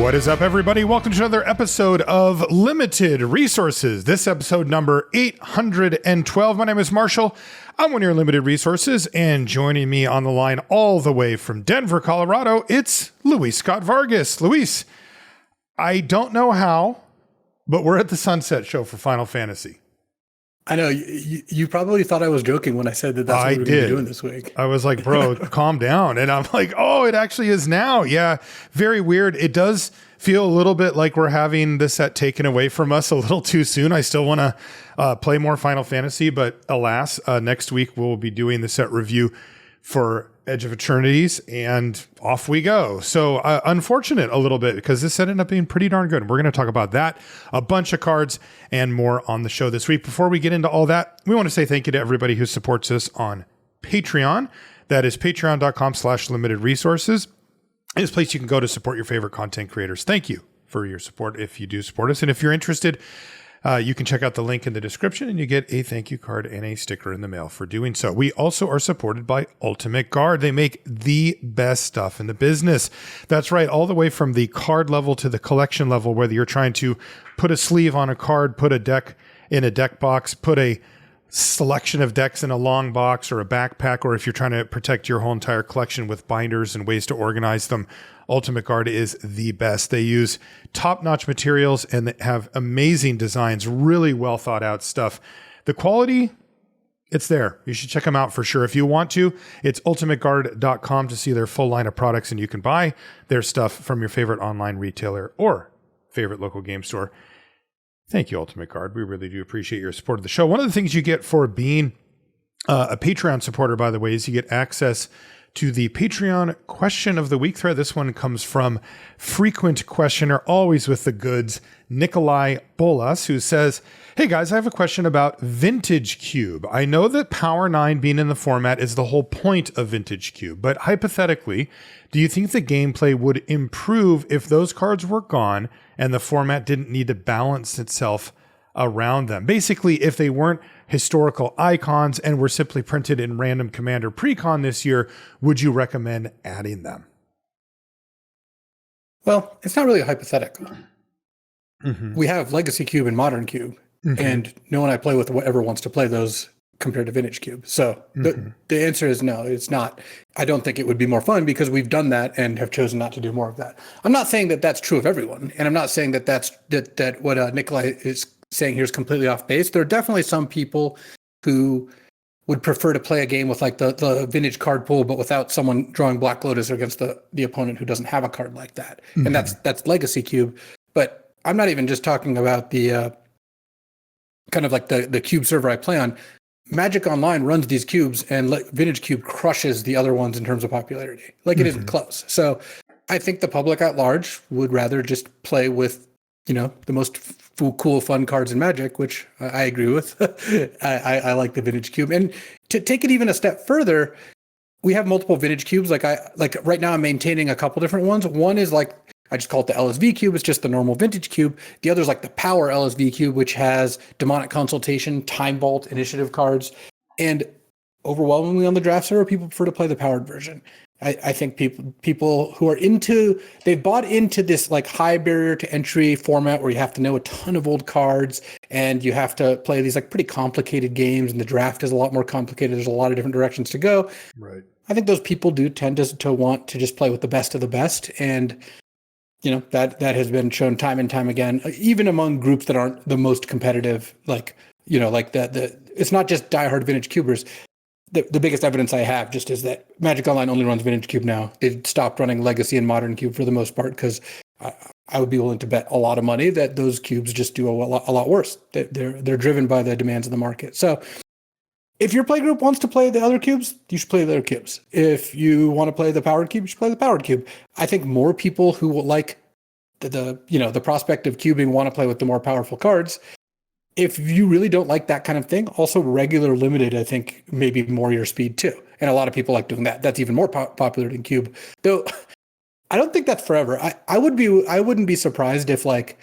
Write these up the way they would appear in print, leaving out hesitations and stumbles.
What is up, everybody? Welcome to another episode of Limited Resources. This episode number 812. My name is Marshall. I'm one of your Limited Resources, and joining me on the line all the way from Denver, Colorado, it's Luis Scott-Vargas. Luis, I don't know how, but we're at the Sunset Show for Final Fantasy. I know you probably thought I was joking when I said that that's what we're going to be doing this week. I was like, bro, calm down. And I'm like, oh, it actually is now. Yeah, very weird. It does feel a little bit like we're having the set taken away from us a little too soon. I still want to play more Final Fantasy, but alas, next week we'll be doing the set review for Edge of Eternities, and off we go. So unfortunate a little bit, because this ended up being pretty darn good. We're going to talk about that, a bunch of cards, and more on the show this week. Before we get into all that, we want to say thank you to everybody who supports us on Patreon. That is patreon.com/limited resources. It's a place you can go to support your favorite content creators. Thank you for your support if you do support us. And if you're interested, you can check out the link in the description, and you get a thank you card and a sticker in the mail for doing so. We also are supported by Ultimate Guard. They make the best stuff in the business. That's right, all the way from the card level to the collection level, whether you're trying to put a sleeve on a card, put a deck in a deck box, put a selection of decks in a long box or a backpack, or if you're trying to protect your whole entire collection with binders and ways to organize them, Ultimate Guard is the best. They use top-notch materials and they have amazing designs, really well thought out stuff. The quality, it's there. You should check them out for sure. If you want to, it's ultimateguard.com to see their full line of products, and you can buy their stuff from your favorite online retailer or favorite local game store. Thank you, Ultimate Guard. We really do appreciate your support of the show. One of the things you get for being a Patreon supporter, by the way, is you get access to the Patreon question of the week thread. This one comes from frequent questioner, always with the goods, Nikolai Bolas, who says, hey guys, I have a question about Vintage Cube. I know that Power 9 being in the format is the whole point of Vintage Cube, but hypothetically, do you think the gameplay would improve if those cards were gone and the format didn't need to balance itself around them? Basically, if they weren't historical icons and were simply printed in random Commander Precon this year, would you recommend adding them? Well, it's not really a hypothetical. Mm-hmm. We have Legacy Cube and Modern Cube, and no one I play with ever wants to play those compared to Vintage Cube. So the answer is no, it's not. I don't think it would be more fun because we've done that and have chosen not to do more of that. I'm not saying that that's true of everyone, and I'm not saying that that what Nikolai is saying here is completely off base. There are definitely some people who would prefer to play a game with like the vintage card pool, but without someone drawing Black Lotus against the opponent who doesn't have a card like that. Mm-hmm. And that's Legacy Cube. But I'm not even just talking about the kind of like the cube server I play on. Magic Online runs these cubes, and Vintage Cube crushes the other ones in terms of popularity. Like it isn't close. So I think the public at large would rather just play with, the most cool, fun cards in Magic, which I agree with. I like the Vintage Cube. And to take it even a step further, we have multiple Vintage Cubes. Like right now I'm maintaining a couple different ones. One is like, I just call it the LSV Cube. It's just the normal Vintage Cube. The other is like the Power LSV Cube, which has Demonic Consultation, Time Vault, Initiative cards. And overwhelmingly on the draft server, people prefer to play the powered version. I think people who are they've bought into this like high barrier to entry format where you have to know a ton of old cards and you have to play these like pretty complicated games, and the draft is a lot more complicated. There's a lot of different directions to go. Right. I think those people do tend to want to just play with the best of the best. And, that has been shown time and time again, even among groups that aren't the most competitive, like it's not just diehard Vintage Cubers. The biggest evidence I have just is that Magic Online only runs Vintage Cube now. They've stopped running Legacy and Modern Cube for the most part because I would be willing to bet a lot of money that those cubes just do a lot worse. They're driven by the demands of the market. So if your playgroup wants to play the other cubes, you should play the other cubes. If you want to play the powered cube, you should play the powered cube. I think more people who will like the prospect of cubing want to play with the more powerful cards. If you really don't like that kind of thing, also regular limited, I think maybe more your speed too. And a lot of people like doing that. That's even more popular than cube. Though I don't think that's forever. I wouldn't be surprised if like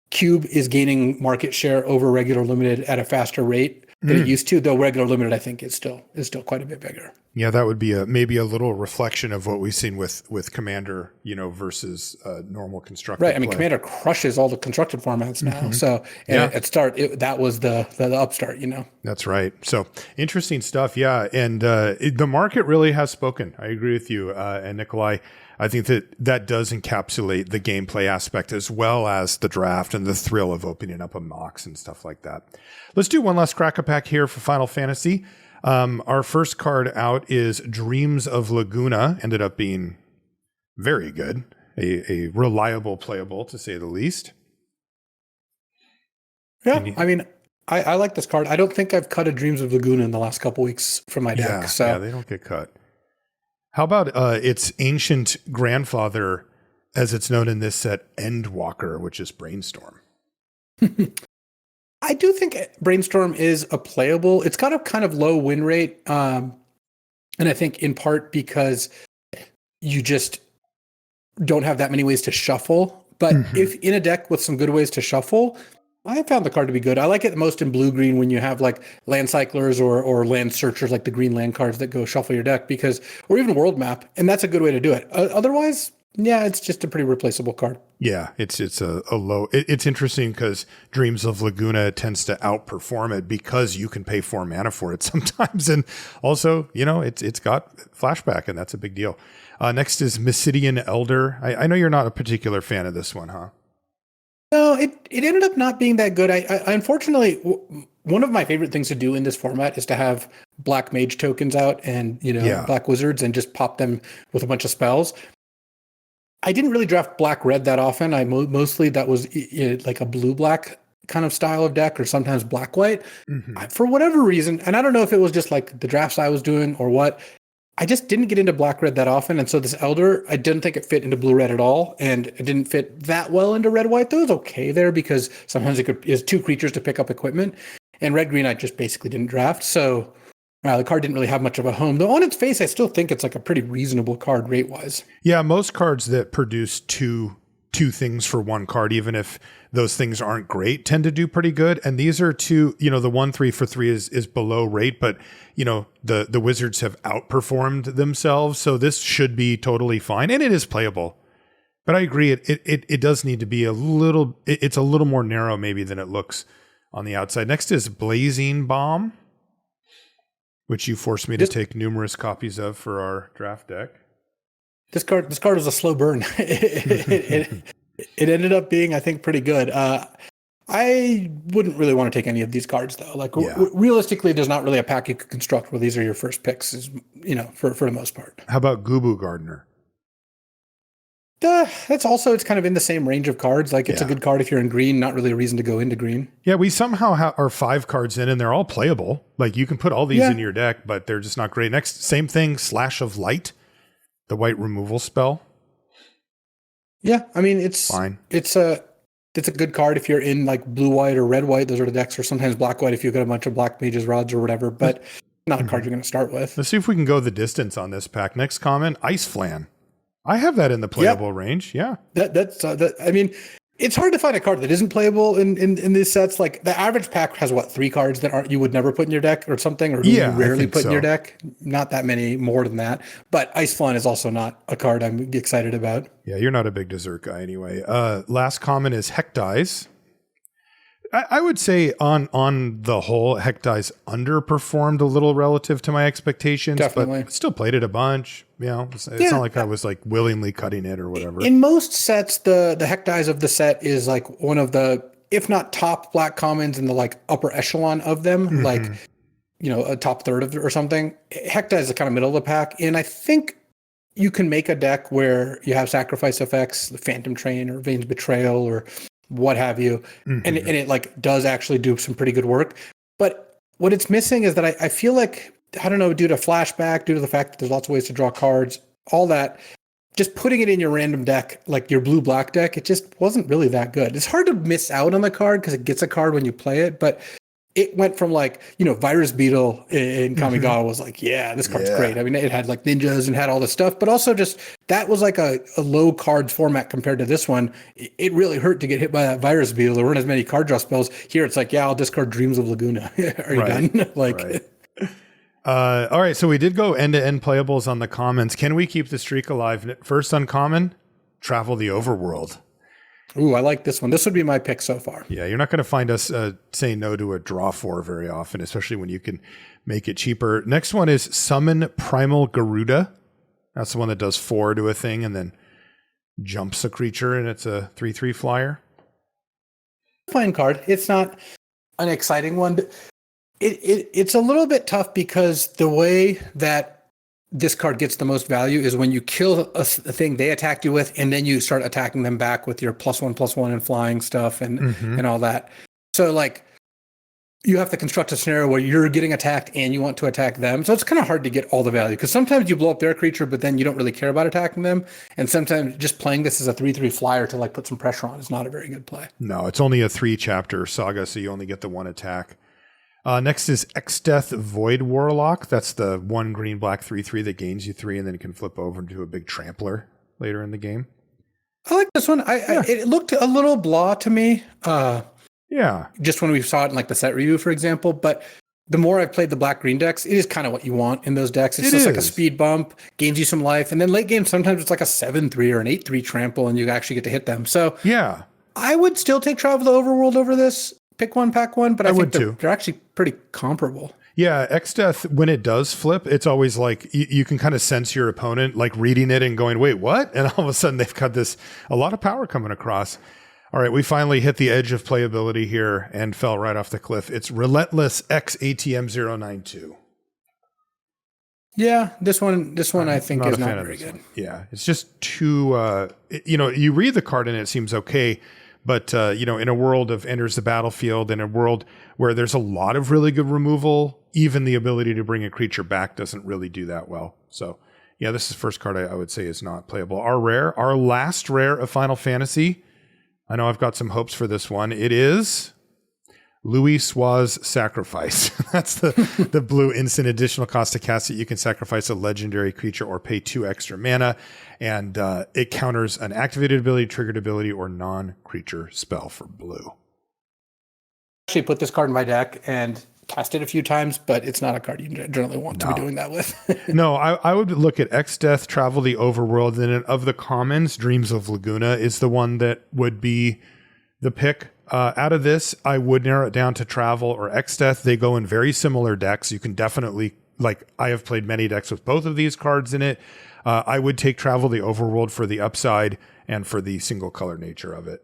cube is gaining market share over regular limited at a faster rate than it used to, though regular limited, I think, is still quite a bit bigger. Yeah, that would be maybe a little reflection of what we've seen with Commander, versus normal constructed Right. I mean, play. Commander crushes all the constructed formats now. So at start, that was the upstart, That's right. So interesting stuff. Yeah. And the market really has spoken. I agree with you. And Nikolai, I think that does encapsulate the gameplay aspect as well as the draft and the thrill of opening up a MOX and stuff like that. Let's do one last crack-a-pack here for Final Fantasy. Our first card out is Dreams of Laguna. Ended up being very good. A reliable playable, to say the least. Yeah, I mean, I like this card. I don't think I've cut a Dreams of Laguna in the last couple weeks from my deck. Yeah, they don't get cut. How about its ancient grandfather, as it's known in this set, Endwalker, which is Brainstorm? I do think Brainstorm is a playable. It's got a kind of low win rate, and I think in part because you just don't have that many ways to shuffle. But if in a deck with some good ways to shuffle, I found the card to be good. I like it the most in blue-green when you have like land cyclers or land searchers, like the green land cards that go shuffle your deck, or even world map, and that's a good way to do it. Otherwise, yeah, it's just a pretty replaceable card. Yeah, it's a low. It's interesting because Dreams of Laguna tends to outperform it because you can pay 4 mana for it sometimes, and also it's got flashback, and that's a big deal. Next is Mysidian Elder. I know you're not a particular fan of this one, huh? No, it ended up not being that good. I unfortunately, one of my favorite things to do in this format is to have black mage tokens out and black wizards and just pop them with a bunch of spells. I didn't really draft black-red that often. I mostly that was like a blue-black kind of style of deck, or sometimes black-white. For whatever reason, and I don't know if it was just like the drafts I was doing or what, I just didn't get into black-red that often. And so this Elder, I didn't think it fit into blue-red at all, and it didn't fit that well into red-white. Though it was okay there because sometimes is 2 creatures to pick up equipment, and red-green I just basically didn't draft. So the card didn't really have much of a home. Though on its face, I still think it's like a pretty reasonable card rate-wise. Yeah, most cards that produce two things for one card, even if those things aren't great, tend to do pretty good. And these are two, the 1/3 for 3 is below rate, but the Wizards have outperformed themselves. So this should be totally fine. And it is playable. But I agree, it does need to be it's a little more narrow maybe than it looks on the outside. Next is Blazing Bomb, which you forced me to take numerous copies of for our draft deck. This card was a slow burn. It ended up being, I think, pretty good. I wouldn't really want to take any of these cards, though. Like realistically, there's not really a pack you could construct where these are your first picks, for the most part. How about Gubu Gardener? It's kind of in the same range of cards. Like it's a good card if you're in green, not really a reason to go into green. Yeah, we somehow are 5 cards in and they're all playable. Like you can put all these in your deck, but they're just not great. Next, same thing, Slash of Light, the white removal spell. Yeah, I mean, it's fine. It's a good card if you're in like blue-white or red-white. Those are the decks, or sometimes black-white if you've got a bunch of black mages, rods, or whatever, but not a card you're going to start with. Let's see if we can go the distance on this pack. Next comment, Ice Flan. I have that in the playable range. Yeah. I mean, it's hard to find a card that isn't playable in these sets. Like the average pack has 3 cards that you would never put in your deck or something, or you rarely put in your deck. Not that many more than that. But Ice Flan is also not a card I'm excited about. Yeah, you're not a big dessert guy anyway. Last comment is Heck Dies. I would say on the whole, Heck Dies underperformed a little relative to my expectations. Definitely. But still played it a bunch. It's not like I was like willingly cutting it or whatever. In most sets, the Heck Dies of the set is like one of the, if not top black commons in the like upper echelon of them, like, a top third of it or something. Heck Dies is kind of middle of the pack. And I think you can make a deck where you have sacrifice effects, the Phantom Train or Vane's Betrayal or what have you, and it like does actually do some pretty good work. But what it's missing is that I feel like, I don't know, due to flashback, due to the fact that there's lots of ways to draw cards, all that, just putting it in your random deck, like your blue-black deck, it just wasn't really that good. It's hard to miss out on the card because it gets a card when you play it, but it went from like, Virus Beetle in Kamigawa was like, yeah, this card's great. I mean, it had like ninjas and had all this stuff, but also just that was like a low card format compared to this one. It really hurt to get hit by that Virus Beetle. There weren't as many card draw spells. Here it's like, yeah, I'll discard Dreams of Laguna. Are you done? Like, all right. So we did go end-to-end playables on the commons. Can we keep the streak alive? First uncommon, Travel the Overworld. Ooh, I like this one. This would be my pick so far. Yeah, you're not going to find us saying no to a draw 4 very often, especially when you can make it cheaper. Next one is Summon Primal Garuda. That's the one that does 4 to a thing and then jumps a creature, and it's a 3/3 flyer. Fine card. It's not an exciting one. It's a little bit tough because the way that this card gets the most value is when you kill a thing they attacked you with, and then you start attacking them back with your +1/+1 and flying stuff and all that. So like you have to construct a scenario where you're getting attacked and you want to attack them. So it's kind of hard to get all the value because sometimes you blow up their creature, but then you don't really care about attacking them. And sometimes just playing this as a 3/3 flyer to like put some pressure on is not a very good play. No, it's only a 3-chapter saga, so you only get the 1 attack. Next is Exdeath Void Warlock. That's the 1 green-black 3/3 that gains you 3 and then can flip over into a big trampler later in the game. I like this one. It looked a little blah to me. Just when we saw it in like the set review, for example. But the more I've played the black-green decks, it is kind of what you want in those decks. It's just like a speed bump, gains you some life. And then late game, sometimes it's like a 7/3 or an 8/3 trample and you actually get to hit them. So yeah, I would still take Travel the Overworld over this. Pick one, pack one, but I think too. They're actually pretty comparable. Yeah, Exdeath, when it does flip, it's always like you can kind of sense your opponent like reading it and going, wait, what? And all of a sudden they've got a lot of power coming across. All right, we finally hit the edge of playability here and fell right off the cliff. It's Relentless X ATM 092. Yeah, this one I think is not very good. Yeah, it's just too, you read the card and it seems okay. But, in a world of enters the battlefield, in a world where there's a lot of really good removal, even the ability to bring a creature back doesn't really do that well. So, yeah, this is the first card I would say is not playable. Our last rare of Final Fantasy. I know I've got some hopes for this one. It is Louis Sua's Sacrifice. That's the blue instant additional cost to cast it. You can sacrifice a legendary creature or pay 2 extra mana. And it counters an activated ability, triggered ability, or non-creature spell for blue. Actually put this card in my deck and cast it a few times, but it's not a card you generally want to be doing that with. No, I would look at Exdeath, Travel the Overworld, and then of the commons, Dreams of Laguna is the one that would be the pick. Out of this, I would narrow it down to Travel or Exdeath. They go in very similar decks. You can definitely, I have played many decks with both of these cards in it. I would take Travel the Overworld for the upside and for the single color nature of it.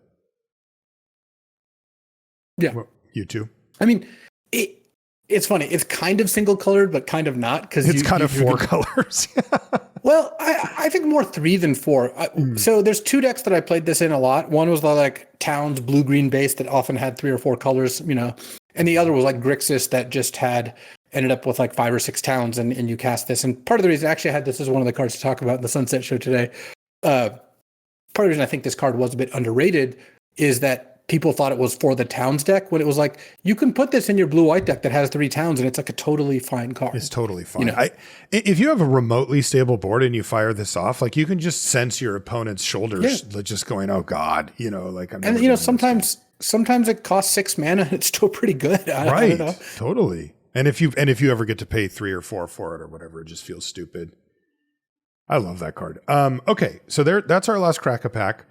Yeah. Well, you too? I mean, it's funny. It's kind of single colored, but kind of not. Because it's kind of 4 colors. Well, I think more 3 than 4. So there's 2 decks that I played this in a lot. One was the like Towns blue-green base that often had 3 or 4 colors, and the other was like Grixis that just ended up with like 5 or 6 towns and you cast this. And part of the reason actually I had this as one of the cards to talk about in the Sunset Show today. Part of the reason I think this card was a bit underrated is that people thought it was for the towns deck when it was like, you can put this in your blue-white deck that has 3 towns and it's like a totally fine card. It's totally fine. If you have a remotely stable board and you fire this off, like you can just sense your opponent's shoulders just going, oh God, sometimes it costs 6 mana and it's still pretty good. I don't know. Totally. And if you ever get to pay 3 or 4 for it or whatever, it just feels stupid. I love that card. Okay, so that's our last Crack-A-Pack.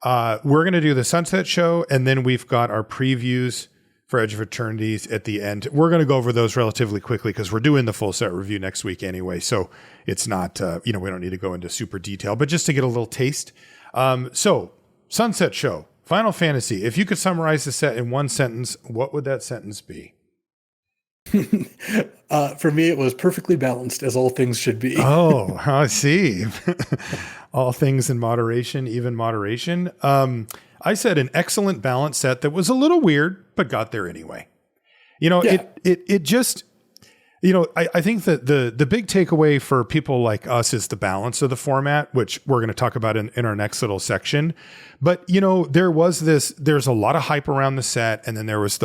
We're going to do the Sunset Show, and then we've got our previews for Edge of Eternities at the end. We're going to go over those relatively quickly because we're doing the full set review next week anyway. So it's not, we don't need to go into super detail, but just to get a little taste. So Sunset Show, Final Fantasy. If you could summarize the set in one sentence, what would that sentence be? For me, it was perfectly balanced, as all things should be. Oh, I see. All things in moderation, even moderation. I said an excellent balance set that was a little weird, but got there anyway. It just, I think that the big takeaway for people like us is the balance of the format, which we're going to talk about in our next little section. But, there's a lot of hype around the set. And then there was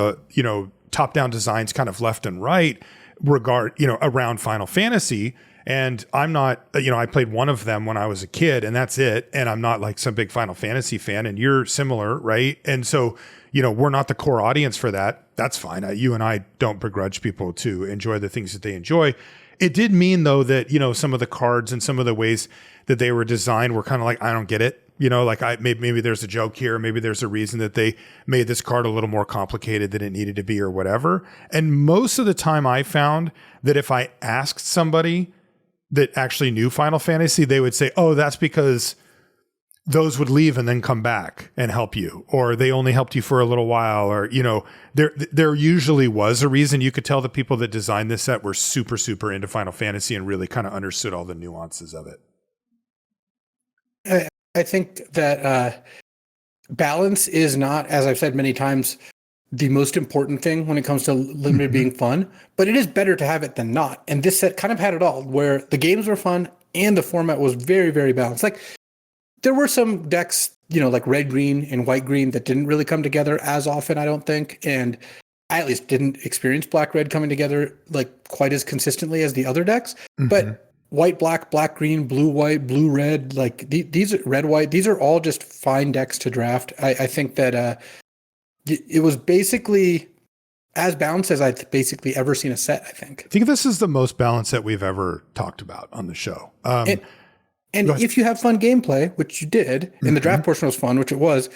top-down designs kind of left and right around Final Fantasy. And I'm not, I played one of them when I was a kid, and that's it. And I'm not like some big Final Fantasy fan, and you're similar, right? And so, we're not the core audience for that. That's fine. You and I don't begrudge people to enjoy the things that they enjoy. It did mean, though, that, some of the cards and some of the ways that they were designed were kind of like, I don't get it. Maybe there's a joke here. Maybe there's a reason that they made this card a little more complicated than it needed to be or whatever. And most of the time I found that if I asked somebody that actually knew Final Fantasy, they would say, oh, that's because those would leave and then come back and help you, or they only helped you for a little while, or, there usually was a reason. You could tell the people that designed this set were super, super into Final Fantasy and really kind of understood all the nuances of it. I think that balance is not, as I've said many times, the most important thing when it comes to limited being fun, but it is better to have it than not. And this set kind of had it all, where the games were fun and the format was very, very balanced. Like, there were some decks, like red, green, and white, green that didn't really come together as often, I don't think. And I at least didn't experience black, red coming together like quite as consistently as the other decks. But white, black, black, green, blue, white, blue, red, like these are red, white. These are all just fine decks to draft. I think that it was basically as balanced as I've basically ever seen a set, I think. I think this is the most balanced set we've ever talked about on the show. And if you have fun gameplay, which you did, and the draft portion was fun, which it was,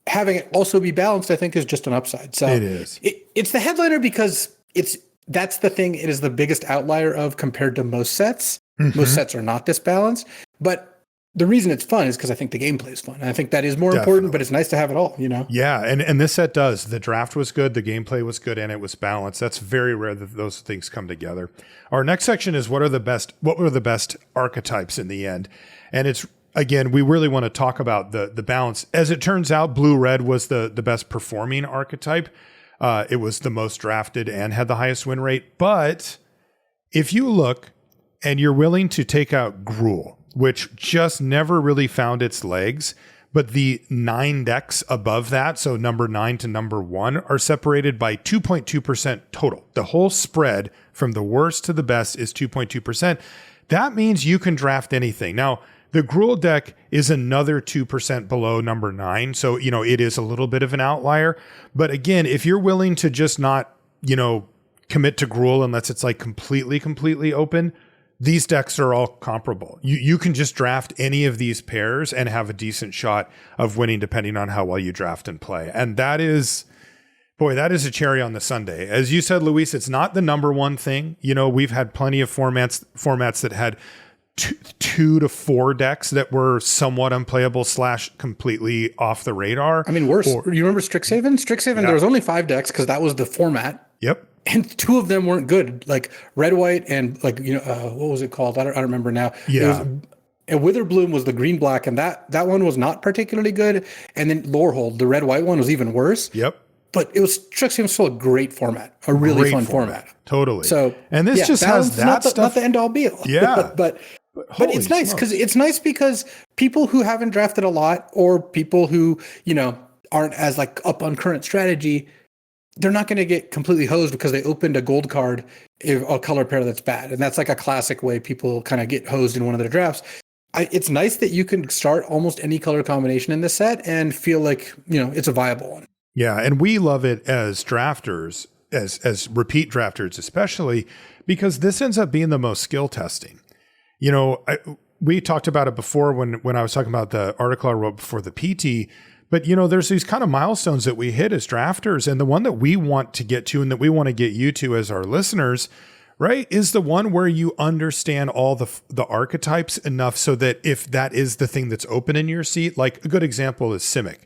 having it also be balanced, I think, is just an upside. So it is. It's the headliner because that's the thing. It is the biggest outlier of compared to most sets. Most sets are not this balanced, but the reason it's fun is because I think the gameplay is fun. And I think that is more important, but it's nice to have it all, Yeah. And this set does. The draft was good. The gameplay was good, and it was balanced. That's very rare that those things come together. Our next section is what were the best archetypes in the end? And it's, again, we really want to talk about the balance. As it turns out, blue-red was the best performing archetype. It was the most drafted and had the highest win rate. But if you look and you're willing to take out Gruul, which just never really found its legs, but the 9 decks above that, so number 9 to number 1, are separated by 2.2% total. The whole spread from the worst to the best is 2.2%. That means you can draft anything. Now, the Gruul deck is another 2% below number 9, so it is a little bit of an outlier. But again, if you're willing to just not, commit to Gruul unless it's like completely open, these decks are all comparable. You can just draft any of these pairs and have a decent shot of winning depending on how well you draft and play. And that is a cherry on the sundae. As you said, Luis, it's not the number one thing. We've had plenty of formats that had 2 to 4 decks that were somewhat unplayable / completely off the radar. I mean, worse. You remember Strixhaven? Strixhaven, there was only 5 decks because that was the format. Yep. And 2 of them weren't good, like red, white, and like, what was it called? I don't remember now. Yeah. And Witherbloom was the green, black, and that one was not particularly good. And then Lorehold, the red, white one, was even worse. Yep. But Strixhaven was still a great format, a really fun format. Totally. So, and this just has that stuff. Not the end all be all. Yeah. but it's nice because people who haven't drafted a lot, or people who, aren't as like up on current strategy, they're not going to get completely hosed because they opened a gold card, a color pair that's bad. And that's like a classic way people kind of get hosed in one of their drafts. It's nice that you can start almost any color combination in this set and feel like, it's a viable one. Yeah. And we love it as drafters, as repeat drafters, especially because this ends up being the most skill testing. We talked about it before when I was talking about the article I wrote before the PT. But, there's these kind of milestones that we hit as drafters. And the one that we want to get to and that we want to get you to as our listeners, right, is the one where you understand all the archetypes enough so that if that is the thing that's open in your seat, like a good example is Simic,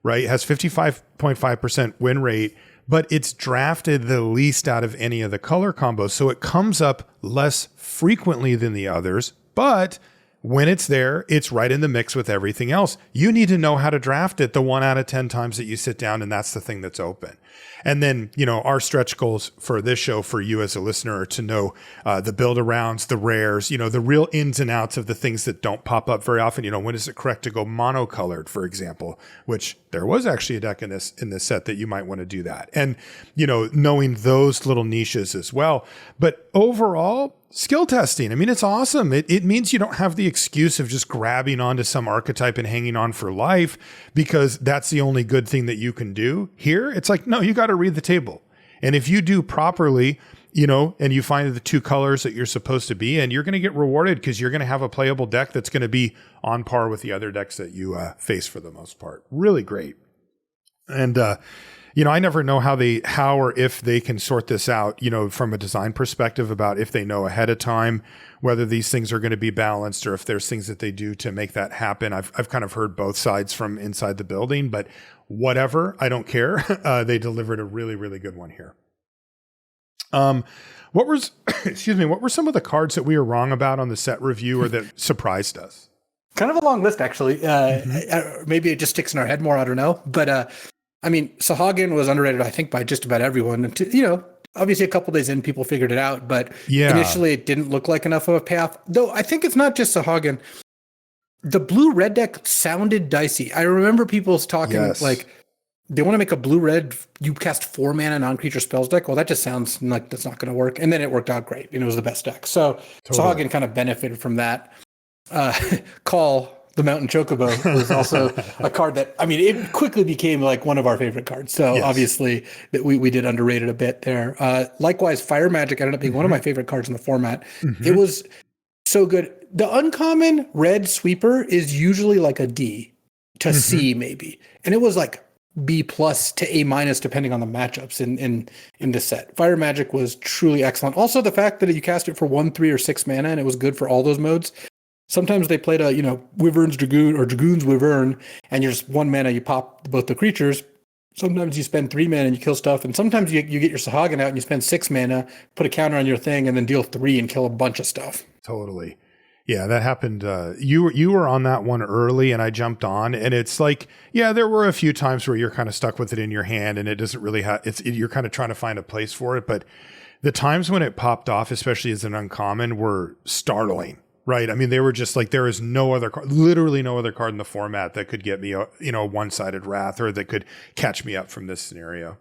right? It has 55.5% win rate, but it's drafted the least out of any of the color combos. So it comes up less frequently than the others, but when it's there, it's right in the mix with everything else. You need to know how to draft it the 1 out of 10 times that you sit down, and that's the thing that's open. And then, our stretch goals for this show for you as a listener are to know the build arounds, the rares, the real ins and outs of the things that don't pop up very often. When is it correct to go monocolored, for example, which there was actually a deck in this set that you might want to do that. And, knowing those little niches as well. But overall, skill testing. I mean, it's awesome. It means you don't have the excuse of just grabbing onto some archetype and hanging on for life because that's the only good thing that you can do. Here, it's like, no, you got to read the table. And if you do properly, and you find the 2 colors that you're supposed to be in, you're going to get rewarded because you're going to have a playable deck that's going to be on par with the other decks that you face for the most part. Really great. And, I never know how or if they can sort this out, from a design perspective about if they know ahead of time whether these things are going to be balanced or if there's things that they do to make that happen. I've kind of heard both sides from inside the building, but whatever, I don't care. They delivered a really, really good one here. What were some of the cards that we were wrong about on the set review or that surprised us? Kind of a long list, actually. Maybe it just sticks in our head more. I don't know. But Sahagin was underrated, I think, by just about everyone. And obviously a couple days in, people figured it out. But initially it didn't look like enough of a path. Though I think it's not just Sahagin. The blue-red deck sounded dicey. I remember people talking like they want to make a blue-red, you cast 4 mana non-creature spells deck. Well, that just sounds like that's not going to work. And then it worked out great. And it was the best deck. So Sahagin kind of benefited from that. Call the Mountain Chocobo was also a card that, it quickly became like one of our favorite cards. So obviously that we did underrate it a bit there. Likewise, Fire Magic ended up being one of my favorite cards in the format. It was so good. The uncommon red sweeper is usually like a D to C maybe. And it was like B+ to A- depending on the matchups in this set. Fire Magic was truly excellent. Also the fact that you cast it for 1, 3, or 6 mana and it was good for all those modes. Sometimes they played a, Wyvern's Dragoon or Dragoon's Wyvern, and you're just 1 mana, you pop both the creatures. Sometimes you spend 3 mana and you kill stuff, and sometimes you get your Sahagin out and you spend 6 mana, put a counter on your thing, and then deal 3 and kill a bunch of stuff. Totally. Yeah, that happened. You were on that one early, and I jumped on, and it's like, there were a few times where you're kind of stuck with it in your hand, and it doesn't really you're kind of trying to find a place for it, but the times when it popped off, especially as an uncommon, were startling. Right. They were just like, there is literally no other card in the format that could get me a one-sided wrath or that could catch me up from this scenario.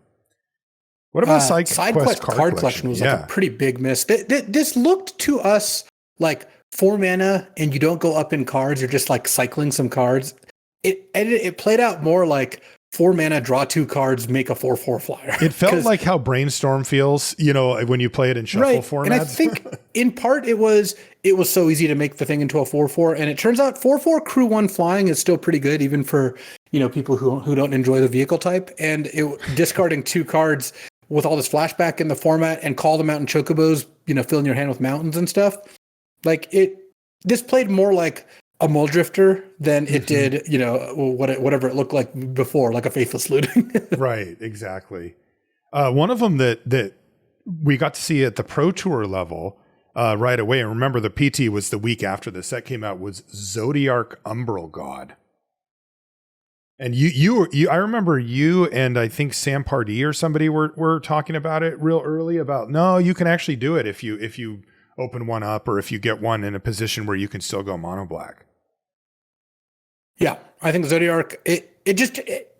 What about side quest card collection? Was like a pretty big miss. This looked to us like 4 mana and you don't go up in cards. You're just like cycling some cards. It played out more like 4 mana, draw 2 cards, make a 4/4 flyer. It felt like how Brainstorm feels, when you play it in shuffle formats. And I think in part it was so easy to make the thing into a 4/4, and it turns out 4/4 crew 1 flying is still pretty good, even for people who don't enjoy the vehicle type. And discarding 2 cards with all this flashback in the format and call the Mountain Chocobos, filling your hand with mountains and stuff. Like this played more like a Muldrifter than it did, whatever it looked like before, like a Faithless Looting. Right, exactly. One of them that we got to see at the Pro Tour level right away, and remember the PT was the week after the set came out, was Zodiac Umbral God. And I remember you and I think Sam Pardee or somebody were talking about it real early about, no, you can actually do it if you open one up or if you get one in a position where you can still go mono black. Yeah, I think Zodiac, it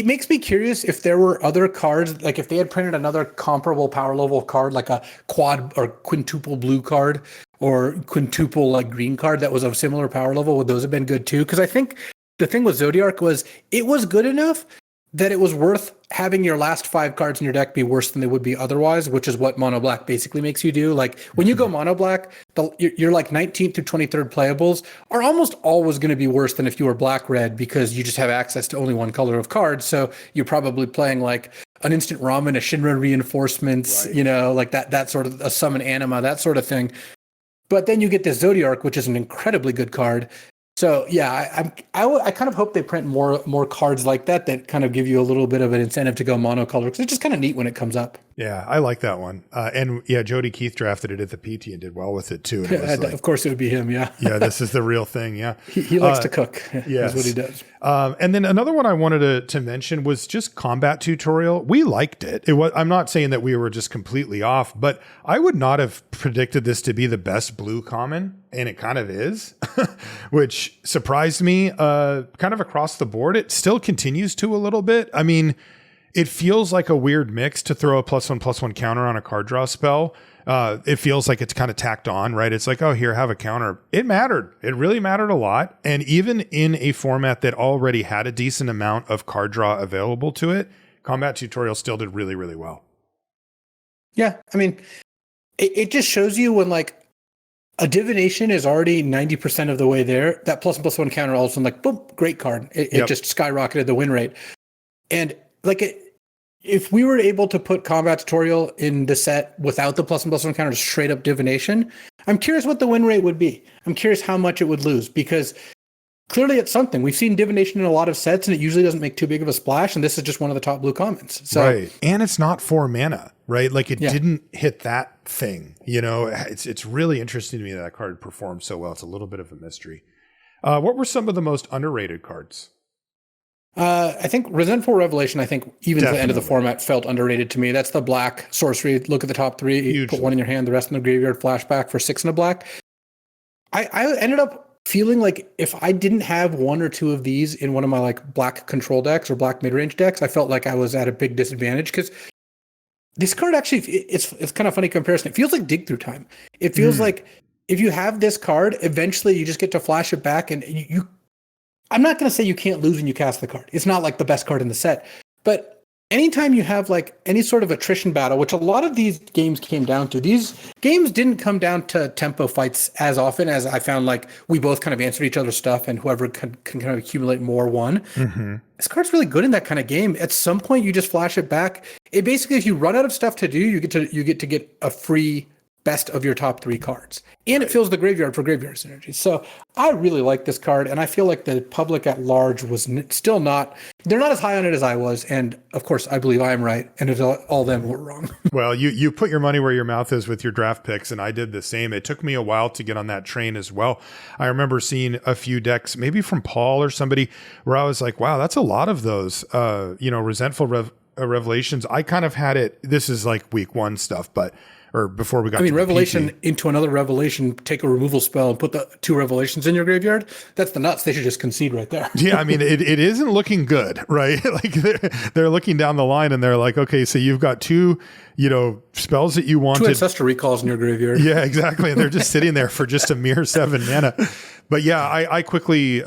makes me curious if there were other cards, like if they had printed another comparable power level card, like a quad or quintuple blue card or quintuple like green card that was of similar power level, would those have been good too? Because I think the thing with Zodiac was it was good enough that it was worth having your last 5 cards in your deck be worse than they would be otherwise, which is what mono black basically makes you do. Like when you go mono black, you're like 19th through 23rd playables are almost always going to be worse than if you were black red, because you just have access to only one color of cards. So you're probably playing like an instant ramen, a Shinra reinforcements, right. Like that sort of a summon anima, that sort of thing. But then you get this Zodiac, which is an incredibly good card. So yeah, I kind of hope they print more cards like that kind of give you a little bit of an incentive to go monocolor, because it's just kind of neat when it comes up. Yeah, I like that one. And yeah, Jody Keith drafted it at the PT and did well with it too. And it was Of course, it would be him. Yeah. Yeah, this is the real thing. Yeah. He likes to cook. Yes. That's what he does. And then another one I wanted to mention was just combat tutorial. We liked it. I'm not saying that we were just completely off, but I would not have predicted this to be the best blue common. And it kind of is, which surprised me kind of across the board. It still continues to a little bit. I mean, it feels like a weird mix to throw a +1/+1 counter on a card draw spell. It feels like it's kind of tacked on, right? It's like, oh, here, have a counter. It mattered. It really mattered a lot. And even in a format that already had a decent amount of card draw available to it, combat tutorial still did really, really well. Yeah. I mean, it just shows you when like a divination is already 90% of the way there. That +1/+1 counter all of a sudden like, boom, great card. It just skyrocketed the win rate. And like if we were able to put combat tutorial in the set without the +1/+1 counter, just straight up divination, I'm curious what the win rate would be. I'm curious how much it would lose, because clearly it's something. We've seen divination in a lot of sets and it usually doesn't make too big of a splash. And this is just one of the top blue commons. So, right. And it's not 4 mana, right? Like it didn't hit that thing, you know. It's really interesting to me that card performed so well. It's a little bit of a mystery. What were some of the most underrated cards? I think Resentful Revelation, I think even to the end of the format, felt underrated to me. That's the black sorcery. Look at the top 3, you put 1 in your hand, the rest in the graveyard, flashback for 6 in a black. I ended up feeling like if I didn't have 1 or 2 of these in one of my like black control decks or black mid-range decks, I felt like I was at a big disadvantage, because this card actually, it's kind of funny comparison. It feels like dig through time. It feels like if you have this card, eventually you just get to flash it back, and you I'm not going to say you can't lose when you cast the card. It's not like the best card in the set. But anytime you have like any sort of attrition battle, which a lot of these games came down to, these games didn't come down to tempo fights as often as I found. Like we both kind of answered each other's stuff, and whoever can kind of accumulate more won. Mm-hmm. This card's really good in that kind of game. At some point, you just flash it back. It basically, if you run out of stuff to do, you get to get a free best of your top 3 cards. And it fills the graveyard for graveyard synergy. So I really like this card, and I feel like the public at large was still not, they're not as high on it as I was. And of course, I believe I'm right, and it's all them who were wrong. Well, you put your money where your mouth is with your draft picks, and I did the same. It took me a while to get on that train as well. I remember seeing a few decks, maybe from Paul or somebody, where I was like, wow, that's a lot of those, Resentful Revelations. I kind of had it, this is like week 1 stuff, but or before we got to Revelation PT. Into another Revelation, take a removal spell and put the 2 Revelations in your graveyard. That's the nuts. They should just concede right there. Yeah, I mean, it isn't looking good, right? Like they're looking down the line and they're like, okay, so you've got 2, spells that you wanted. 2 Ancestor Recalls in your graveyard. Yeah, exactly. And they're just sitting there for just a mere 7 mana. But yeah, I quickly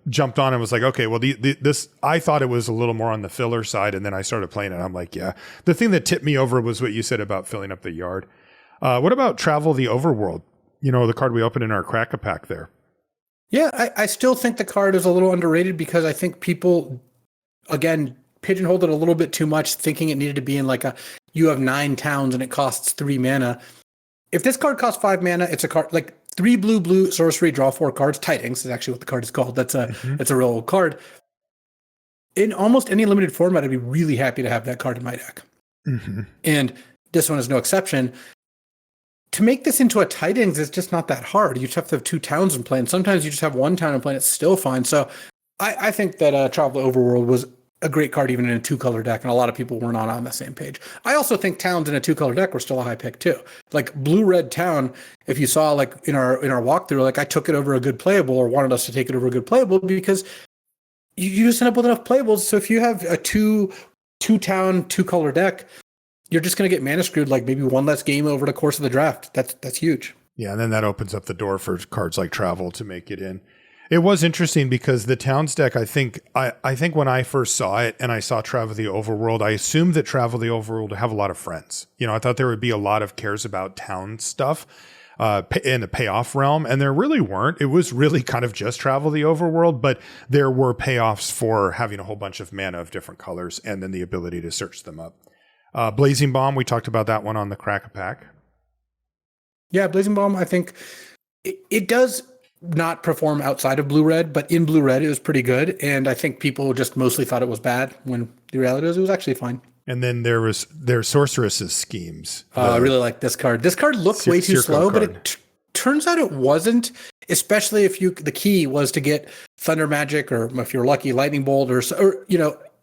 jumped on and was like, okay, well, this I thought it was a little more on the filler side, and then I started playing it. I'm like, yeah. The thing that tipped me over was what you said about filling up the yard. What about Travel the Overworld? The card we opened in our Crack-a-Pack there. Yeah, I still think the card is a little underrated, because I think people, again, pigeonholed it a little bit too much, thinking it needed to be in like you have 9 towns and it costs 3 mana. If this card costs 5 mana, it's a card like 3 blue sorcery, draw 4 cards. Tidings is actually what the card is called. That's a real old card. In almost any limited format, I'd be really happy to have that card in my deck. Mm-hmm. And this one is no exception. To make this into a Tidings is just not that hard. You just have to have 2 towns in play, and sometimes you just have 1 town in play and it's still fine. So I think that Travel the Overworld was a great card even in a 2-color deck, and a lot of people were not on the same page. I also think towns in a 2-color deck were still a high pick too. Like blue-red town, if you saw like in our walkthrough, like I took it over a good playable, or wanted us to take it over a good playable, because you just end up with enough playables. So if you have a 2-town 2-color deck, you're just going to get mana screwed like maybe 1 less game over the course of the draft. That's huge. Yeah, and then that opens up the door for cards like Travel to make it in. It was interesting because the Towns deck, I think when I first saw it and I saw Travel the Overworld, I assumed that Travel the Overworld would have a lot of friends. I thought there would be a lot of cares about town stuff in the payoff realm, and there really weren't. It was really kind of just Travel the Overworld, but there were payoffs for having a whole bunch of mana of different colors and then the ability to search them up. Blazing Bomb, we talked about that one on the Crack-a-Pack. Yeah, Blazing Bomb, I think it does not perform outside of blue-red, but in blue-red it was pretty good, and I think people just mostly thought it was bad, when the reality is it was actually fine. And then their sorceress's schemes. I really like this card. This card looked way too slow, but it turns out it wasn't. Especially if the key was to get Thunder Magic, or if you're lucky, Lightning Bolt, or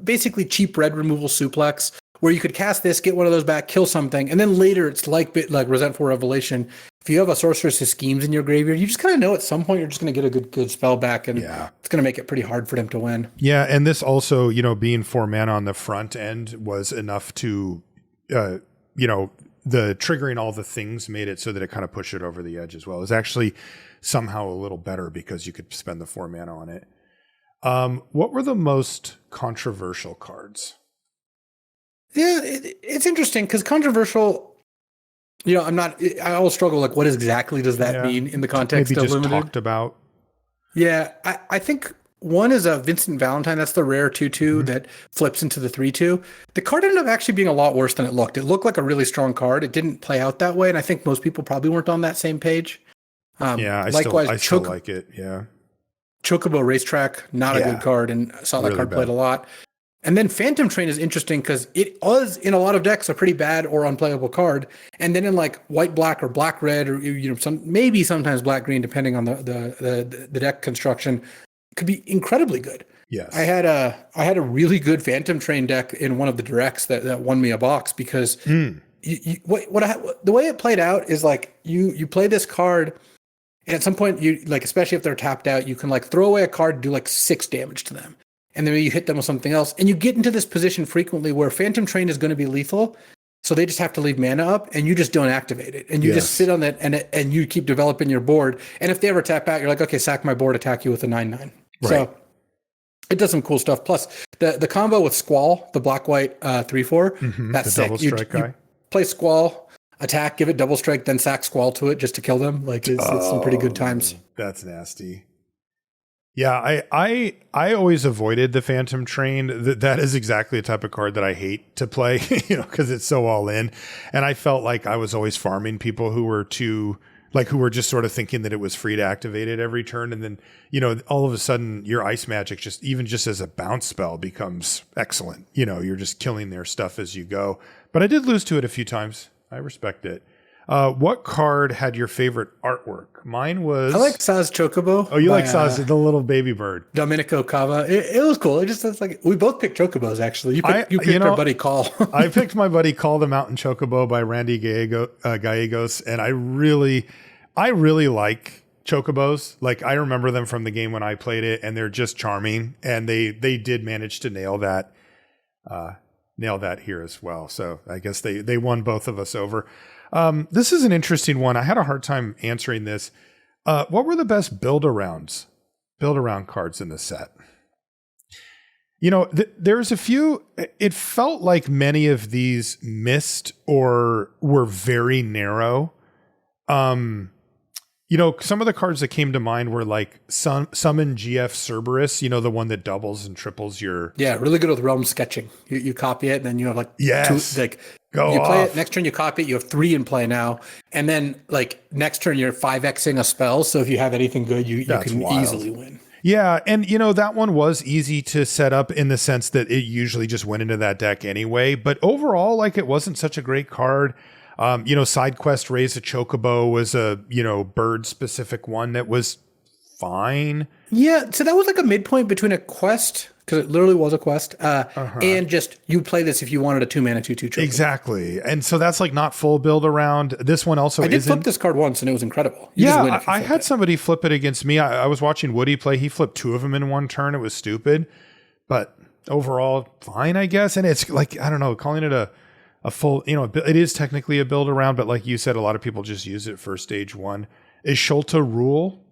basically cheap red removal suplex, where you could cast this, get one of those back, kill something, and then later it's like Resentful Revelation. If you have a Sorceress's Schemes in your graveyard, you just kind of know at some point you're just going to get a good spell back, and it's going to make it pretty hard for them to win. Yeah, and this also, being 4 mana on the front end was enough to, the triggering all the things made it so that it kind of pushed it over the edge as well. It was actually somehow a little better because you could spend the 4 mana on it. What were the most controversial cards? Yeah, it's interesting because controversial, I always struggle, like, what exactly does that mean in the context Maybe of just limited? Talked about. Yeah, I think one is a Vincent Valentine. That's the rare 2/2 that flips into the 3/2. The card ended up actually being a lot worse than it looked. It looked like a really strong card. It didn't play out that way, and I think most people probably weren't on that same page. I still like it. Yeah. Chocobo Racetrack, not a good card, and I saw that card played a lot. And then Phantom Train is interesting because it was in a lot of decks a pretty bad or unplayable card, and then in like white black or black red, or maybe sometimes black green, depending on the deck construction, could be incredibly good. Yes, I had a really good Phantom Train deck in one of the directs that won me a box because the way it played out is like you play this card. And at some point, you especially if they're tapped out, you can throw away a card, do 6 damage to them, and then you hit them with something else. And you get into this position frequently where Phantom Train is going to be lethal, so they just have to leave mana up, and you just don't activate it, and you just sit on that, and you keep developing your board. And if they ever tap out, you're like, okay, sack my board, attack you with a 9/9. Right. So it does some cool stuff. Plus the combo with Squall, the black-white 3/4, that's sick. Double strike guy. You play Squall. Attack, give it double strike, then sack Squall to it just to kill them. It's some pretty good times. That's nasty. Yeah, I always avoided the Phantom Train. That is exactly the type of card that I hate to play, because it's so all in. And I felt like I was always farming people who were who were just sort of thinking that it was free to activate it every turn. And then, all of a sudden your Ice Magic just as a bounce spell becomes excellent. You're just killing their stuff as you go. But I did lose to it a few times. I respect it. What card had your favorite artwork? Mine was... I like Saz Chocobo. Oh, you like Saz, the little baby bird. Domenico Cava. It was cool. It's we both picked Chocobos, actually. You picked our buddy Call. I picked my buddy Call, the Mountain Chocobo by Randy Gallegos, and I really like Chocobos. I remember them from the game when I played it, and they're just charming, and they did manage to nail that here as well. So I guess they won both of us over. This is an interesting one. I had a hard time answering this. What were the best build-around cards in the set? There's a few. It felt like many of these missed or were very narrow. Some of the cards that came to mind were Summon GF Cerberus, the one that doubles and triples your... Yeah, really good with realm sketching. You copy it, and then you have Go you play off. it, next turn you copy it, you have 3 in play now, and then next turn you're 5xing a spell, so if you have anything good, you can easily win. Yeah, and that one was easy to set up in the sense that it usually just went into that deck anyway, but overall, it wasn't such a great card. Side quest Raise a Chocobo was a, bird specific one that was fine. Yeah. So that was a midpoint between a quest, because it literally was a quest, and just you play this if you wanted a 2-mana 2/2 Chocobo. Exactly. And so that's not full build around. This one also I did flip this card once and it was incredible. I had somebody flip it against me. I was watching Woody play. He flipped 2 of them in one turn. It was stupid, but overall fine, I guess. And it's I don't know, calling it a full, it is technically a build around, but like you said, a lot of people just use it for stage 1. Is Sholta Rule?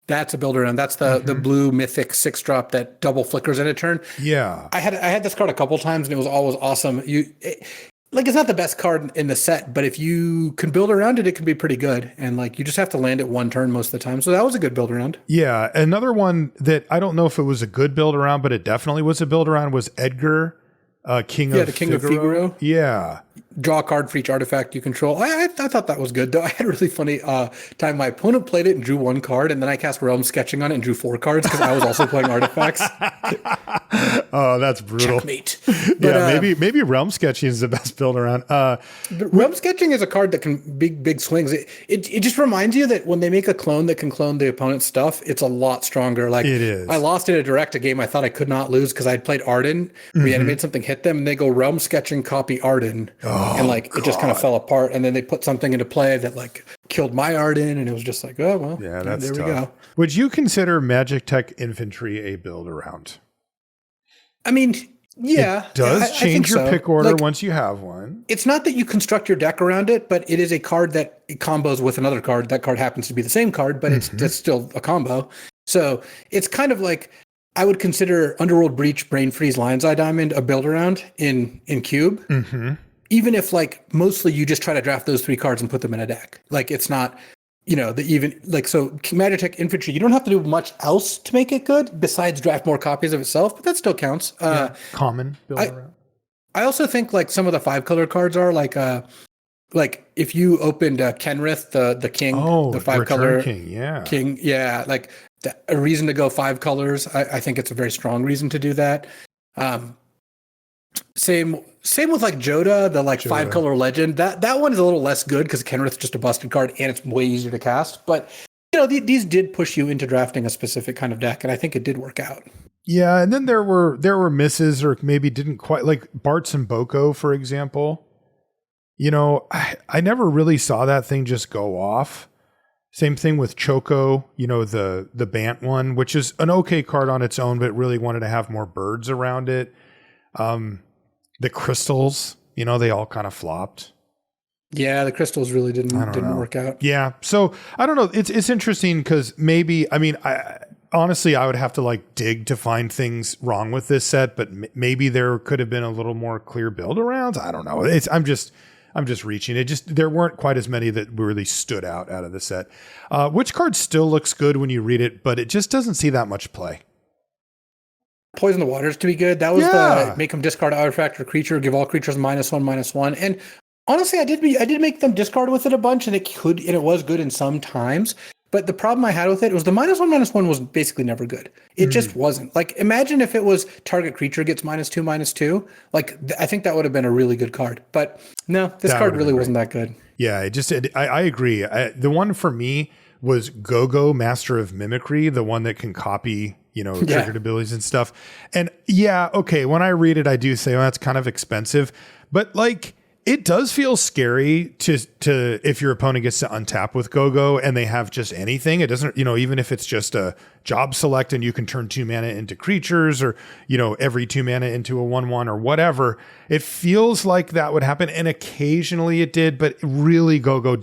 That's a build around. That's the blue mythic 6-drop that double flickers in a turn. Yeah. I had this card a couple times and it was always awesome. It's not the best card in the set, but if you can build around it, it can be pretty good. And you just have to land it one turn most of the time. So that was a good build around. Yeah. Another one that I don't know if it was a good build around, but it definitely was a build around was Edgar King Yeah, of the King of Figaro. Figaro. Yeah. Draw a card for each artifact you control. I thought that was good, though. I had a really funny time. My opponent played it and drew one card, and then I cast Realm Sketching on it and drew 4 cards because I was also playing artifacts. Oh, that's brutal. Checkmate. Yeah, maybe Realm Sketching is the best build around. Realm Sketching is a card that can big swings. It just reminds you that when they make a clone that can clone the opponent's stuff, it's a lot stronger. Like it is. I lost in a game I thought I could not lose because I'd played Arden, reanimate something, hit them, and they go Realm Sketching, copy Arden. And like it just kind of fell apart, and then they put something into play that like killed my Arden, and it was just like, oh well, yeah, that's there tough. we go. Would you consider Magic Tech Infantry a build around? I mean, yeah, it does change your pick order once you have one. It's not that you construct your deck around it, but it is a card that it combos with another card. That card happens to be the same card, but it's still a combo. So it's kind of like I would consider Underworld Breach, Brain Freeze, Lion's Eye Diamond a build around in Cube. Even if like mostly you just try to draft those 3 cards and put them in a deck. Like it's not, so Magic Tech Infantry, you don't have to do much else to make it good besides draft more copies of itself, but that still counts. Common build around. I also think like some of the 5-color cards are like if you opened Kenrith, the king, the 5-color king, like a reason to go 5 colors. I think it's a very strong reason to do that. Same with like Joda, the 5-color legend. That one is a little less good because Kenrith's just a busted card and it's way easier to cast. But these did push you into drafting a specific kind of deck, and I think it did work out. Yeah, and then there were misses or maybe didn't quite, like Bartz and Boko, for example. I never really saw that thing just go off. Same thing with Choco, the Bant one, which is an okay card on its own, but really wanted to have more birds around it. The crystals, they all kind of flopped. Yeah, the crystals really didn't work out. Yeah. So I don't know. It's interesting because maybe, honestly, I would have to like dig to find things wrong with this set, but maybe there could have been a little more clear build arounds. I don't know. I'm just reaching. There weren't quite as many that really stood out of the set. Which card still looks good when you read it, but it just doesn't see that much play. Poison the Waters to be good. That was the make them discard artifact or creature, give all creatures -1/-1. And honestly, I did make them discard with it a bunch, and it was good in some times. But the problem I had with it was the -1/-1 was basically never good. It just wasn't. Like, imagine if it was target creature gets -2/-2. Like, I think that would have been a really good card. But no, this card really wasn't that good. Yeah, I agree. The one for me was Go-Go, Master of Mimicry, the one that can copy, triggered abilities and stuff. And when I read it, I do say, well, that's kind of expensive. But like, it does feel scary to if your opponent gets to untap with Go-Go and they have just anything. It doesn't, even if it's just a job select and you can turn 2 mana into creatures or, every 2 mana into a 1/1 or whatever. It feels like that would happen. And occasionally it did, but really Go-Go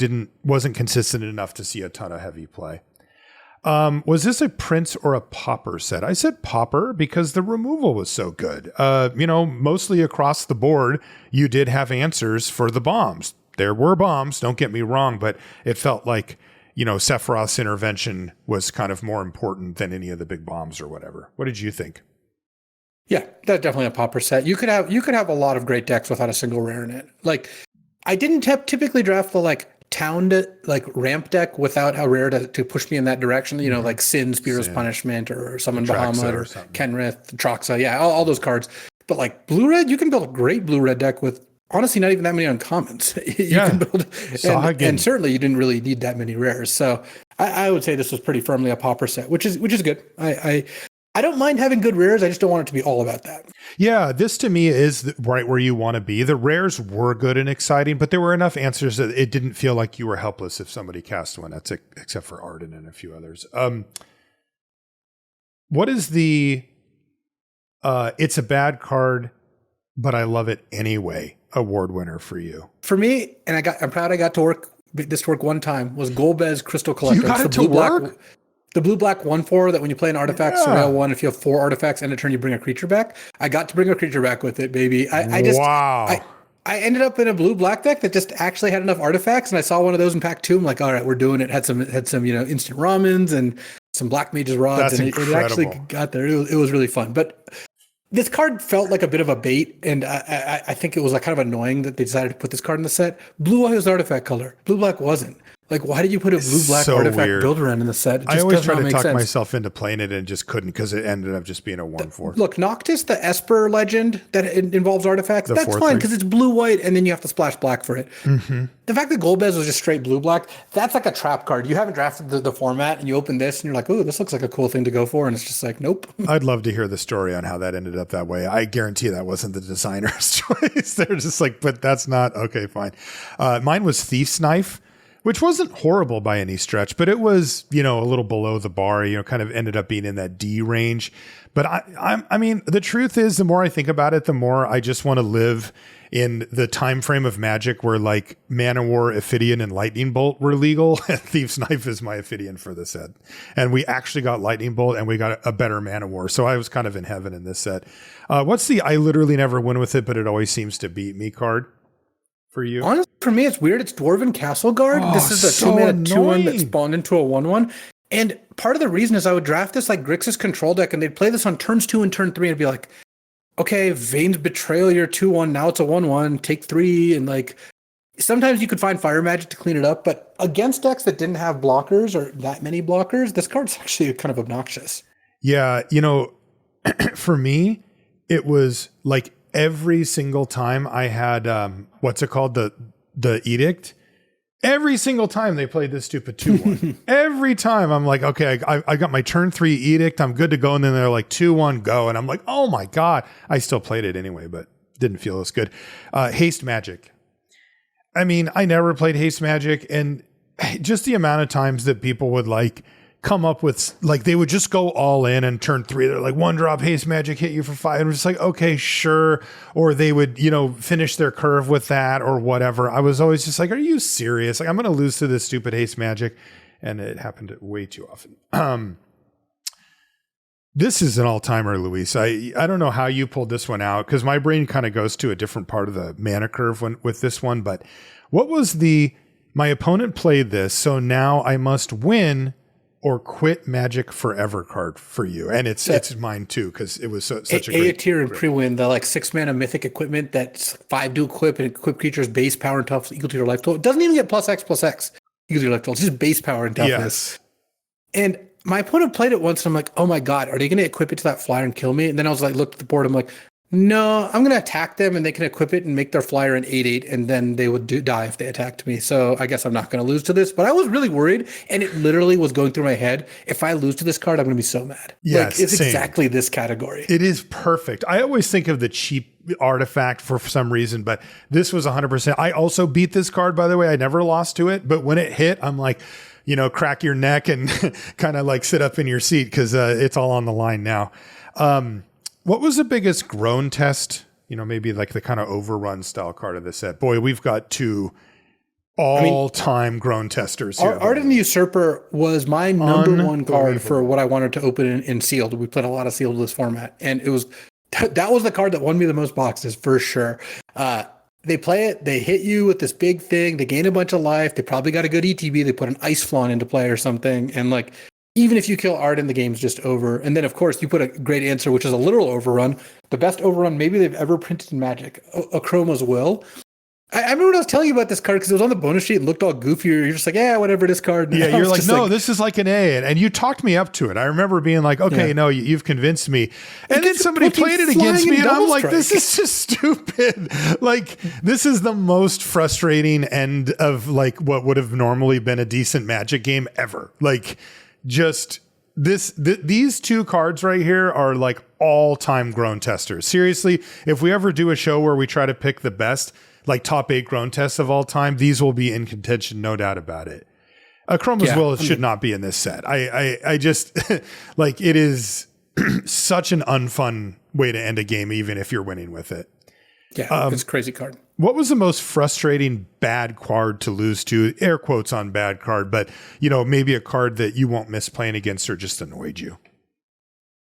wasn't consistent enough to see a ton of heavy play. Was this a Prince or a Pauper set? I said Pauper because the removal was so good. Mostly across the board, you did have answers for the bombs. There were bombs, don't get me wrong, but it felt like, Sephiroth's intervention was kind of more important than any of the big bombs or whatever. What did you think? Yeah, that's definitely a Pauper set. You could have a lot of great decks without a single rare in it. Like, I didn't typically draft the ramp deck without a rare to push me in that direction. Like Sin, Spear's Punishment, or Summon Bahamut, or Kenrith, Troxa. Yeah, all those cards. But like blue red, you can build a great blue red deck with honestly not even that many uncommons. You can build, and certainly you didn't really need that many rares. So I would say this was pretty firmly a Pauper set, which is good. I don't mind having good rares. I just don't want it to be all about that. Yeah, this to me is right where you want to be. The rares were good and exciting, but there were enough answers that it didn't feel like you were helpless if somebody cast one. That's except for Arden and a few others. What is the it's a bad card, but I love it anyway award winner for you? For me, and I'm proud I got to work one time, was Golbez Crystal Collector. You got it to work? The blue-black 1/4 that when you play an artifact, surveil 1, if you have 4 artifacts and a turn, you bring a creature back. I got to bring a creature back with it, baby. I ended up in a blue-black deck that just actually had enough artifacts, and I saw one of those in pack 2. I'm like, all right, we're doing it. Had some instant ramens and some black mage's rods, and it actually got there. It was really fun. But This card felt like a bit of a bait, and I think it was like kind of annoying that they decided to put this card in the set. Blue Eye was artifact color. Blue Black wasn't. Like, why did you put a blue black so artifact weird. build around in the set? I always try to talk myself into playing it and just couldn't because it ended up just being a 1/4. Look, Noctis, the Esper legend that involves artifacts, that's fine because it's blue-white and then you have to splash black for it. Mm-hmm. The fact that Golbez was just straight blue-black, that's like a trap card. You haven't drafted the format and you open this and you're like, oh, this looks like a cool thing to go for. And it's just like, nope. I'd love to hear the story on how that ended up that way. I guarantee that wasn't the designer's choice. They're just like, but that's not, okay, fine. Mine was Thief's Knife, which wasn't horrible by any stretch, but it was, a little below the bar, kind of ended up being in that D range. But I mean, the truth is, the more I think about it, the more I just want to live in the time frame of Magic where like Mana War, Ophidian, and Lightning Bolt were legal. And Thief's Knife is my Ophidian for the set. And we actually got Lightning Bolt and we got a better Mana War. So I was kind of in heaven in this set. What's the I literally never win with it, but it always seems to beat me card for you? Honestly, for me, it's weird. It's Dwarven Castle Guard. This is a 2-mana 2/1 that spawned into a 1/1. And part of the reason is I would draft this like Grixis control deck and they'd play this on turns 2 and turn 3 and be like, okay, Vane's Betrayal, your 2/1, now it's a 1/1, take 3. And like, sometimes you could find Fire Magic to clean it up, but against decks that didn't have blockers or that many blockers, this card's actually kind of obnoxious. Yeah, for me, it was like every single time I had, what's it called? The Edict. Every single time they played this stupid 2/1. Every time I'm like, okay, I got my turn 3 Edict. I'm good to go. And then they're like 2/1 go. And I'm like, oh my God. I still played it anyway, but didn't feel as good. Haste Magic. I mean, I never played Haste Magic. And just the amount of times that people would like come up with, like, they would just go all in and turn 3. They're like, 1-drop Haste Magic hit you for 5. And it's like, okay, sure. Or they would, finish their curve with that or whatever. I was always just like, are you serious? Like, I'm going to lose to this stupid Haste Magic. And it happened way too often. This is an all-timer, Luis. I don't know how you pulled this one out because my brain kind of goes to a different part of the mana curve with this one. But what was my opponent played this, so now I must win or quit Magic forever card for you. And it's mine too, because it was such a great tier and pre-win, the like 6-mana mythic equipment that's 5 do equip and equip creatures base power and toughness equal to your life total. It doesn't even get +X equal to your life total. It's just base power and toughness. Yes. And my opponent played it once and I'm like, oh my God, are they going to equip it to that flyer and kill me? And then I was like, looked at the board, I'm like, no, I'm going to attack them and they can equip it and make their flyer an 8/8 and then they would die if they attacked me. So I guess I'm not going to lose to this, but I was really worried and it literally was going through my head. If I lose to this card, I'm going to be so mad. Yes, it's same. exactly this category. It is perfect. I always think of the cheap artifact for some reason, but this was 100%. I also beat this card, by the way. I never lost to it, but when it hit, I'm like, crack your neck and kind of like sit up in your seat because it's all on the line now. What was the biggest groan test? Maybe like the kind of overrun style card of the set. Boy, we've got 2 all-time groan testers here. Arden the Usurper was my number 1 card for what I wanted to open in sealed. We played a lot of sealed in this format, and it was that was the card that won me the most boxes for sure. They play it, they hit you with this big thing, they gain a bunch of life, they probably got a good ETB, they put an Ice Flawn into play or something, and like, even if you kill Arden, the game's just over. And then, of course, you put a great answer, which is a literal overrun. The best overrun maybe they've ever printed in Magic. Chroma's Will. I remember when I was telling you about this card because it was on the bonus sheet and looked all goofy. You're just like, yeah, whatever, this card. Yeah, you're like, no, this is like an A. And you talked me up to it. I remember being like, okay, no, you've convinced me. And then somebody played it against me and I'm like, this is just stupid. Like, this is the most frustrating end of like what would have normally been a decent Magic game ever. Like, just these 2 cards right here are like all-time groan testers. Seriously, if we ever do a show where we try to pick the best, like top 8 groan tests of all time, these will be in contention, no doubt about it. Chroma's Will should not be in this set. I just like, it is such an unfun way to end a game, even if you're winning with it. Yeah, it's a crazy card. What was the most frustrating bad card to lose to? Air quotes on bad card, but maybe a card that you won't miss playing against or just annoyed you.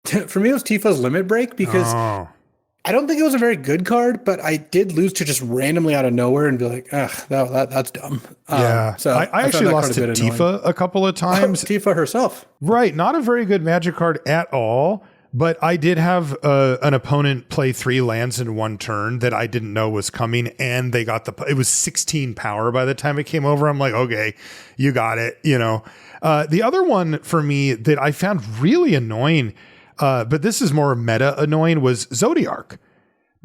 For me, it was Tifa's Limit Break because I don't think it was a very good card, but I did lose to just randomly out of nowhere and be like, ugh, that's dumb. Yeah. So I actually lost to Tifa a couple of times. Tifa herself. Right. Not a very good Magic card at all. But I did have an opponent play 3 lands in one turn that I didn't know was coming, and they got it was 16 power by the time it came over. I'm like, okay, you got it, you know. The other one for me that I found really annoying, but this is more meta annoying, was Zodiac.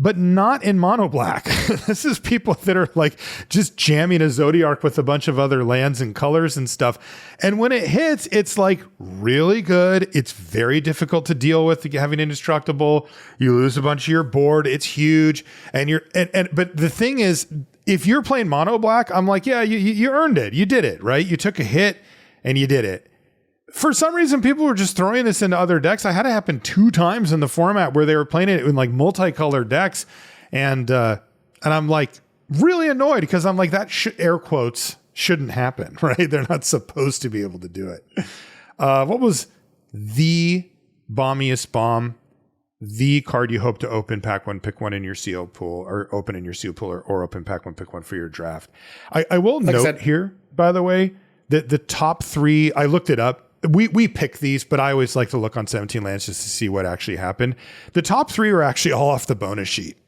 But not in mono black. This is people that are like just jamming a Zodiac with a bunch of other lands and colors and stuff. And when it hits, it's like really good. It's very difficult to deal with having indestructible. You lose a bunch of your board. It's huge. And but the thing is, if you're playing mono black, I'm like, yeah, you earned it. You did it, right? You took a hit and you did it. For some reason, people were just throwing this into other decks. I had it happen 2 times in the format where they were playing it in like multicolored decks. And I'm like really annoyed because I'm like, that air quotes shouldn't happen, right? They're not supposed to be able to do it. What was the bombiest bomb? The card you hope to open, pack one, pick one in your sealed pool, or open in your sealed pool, or open, pack one, pick one for your draft. I will note here, by the way, that the top 3, I looked it up. We pick these, but I always like to look on 17 lands just to see what actually happened. The top 3 are actually all off the bonus sheet,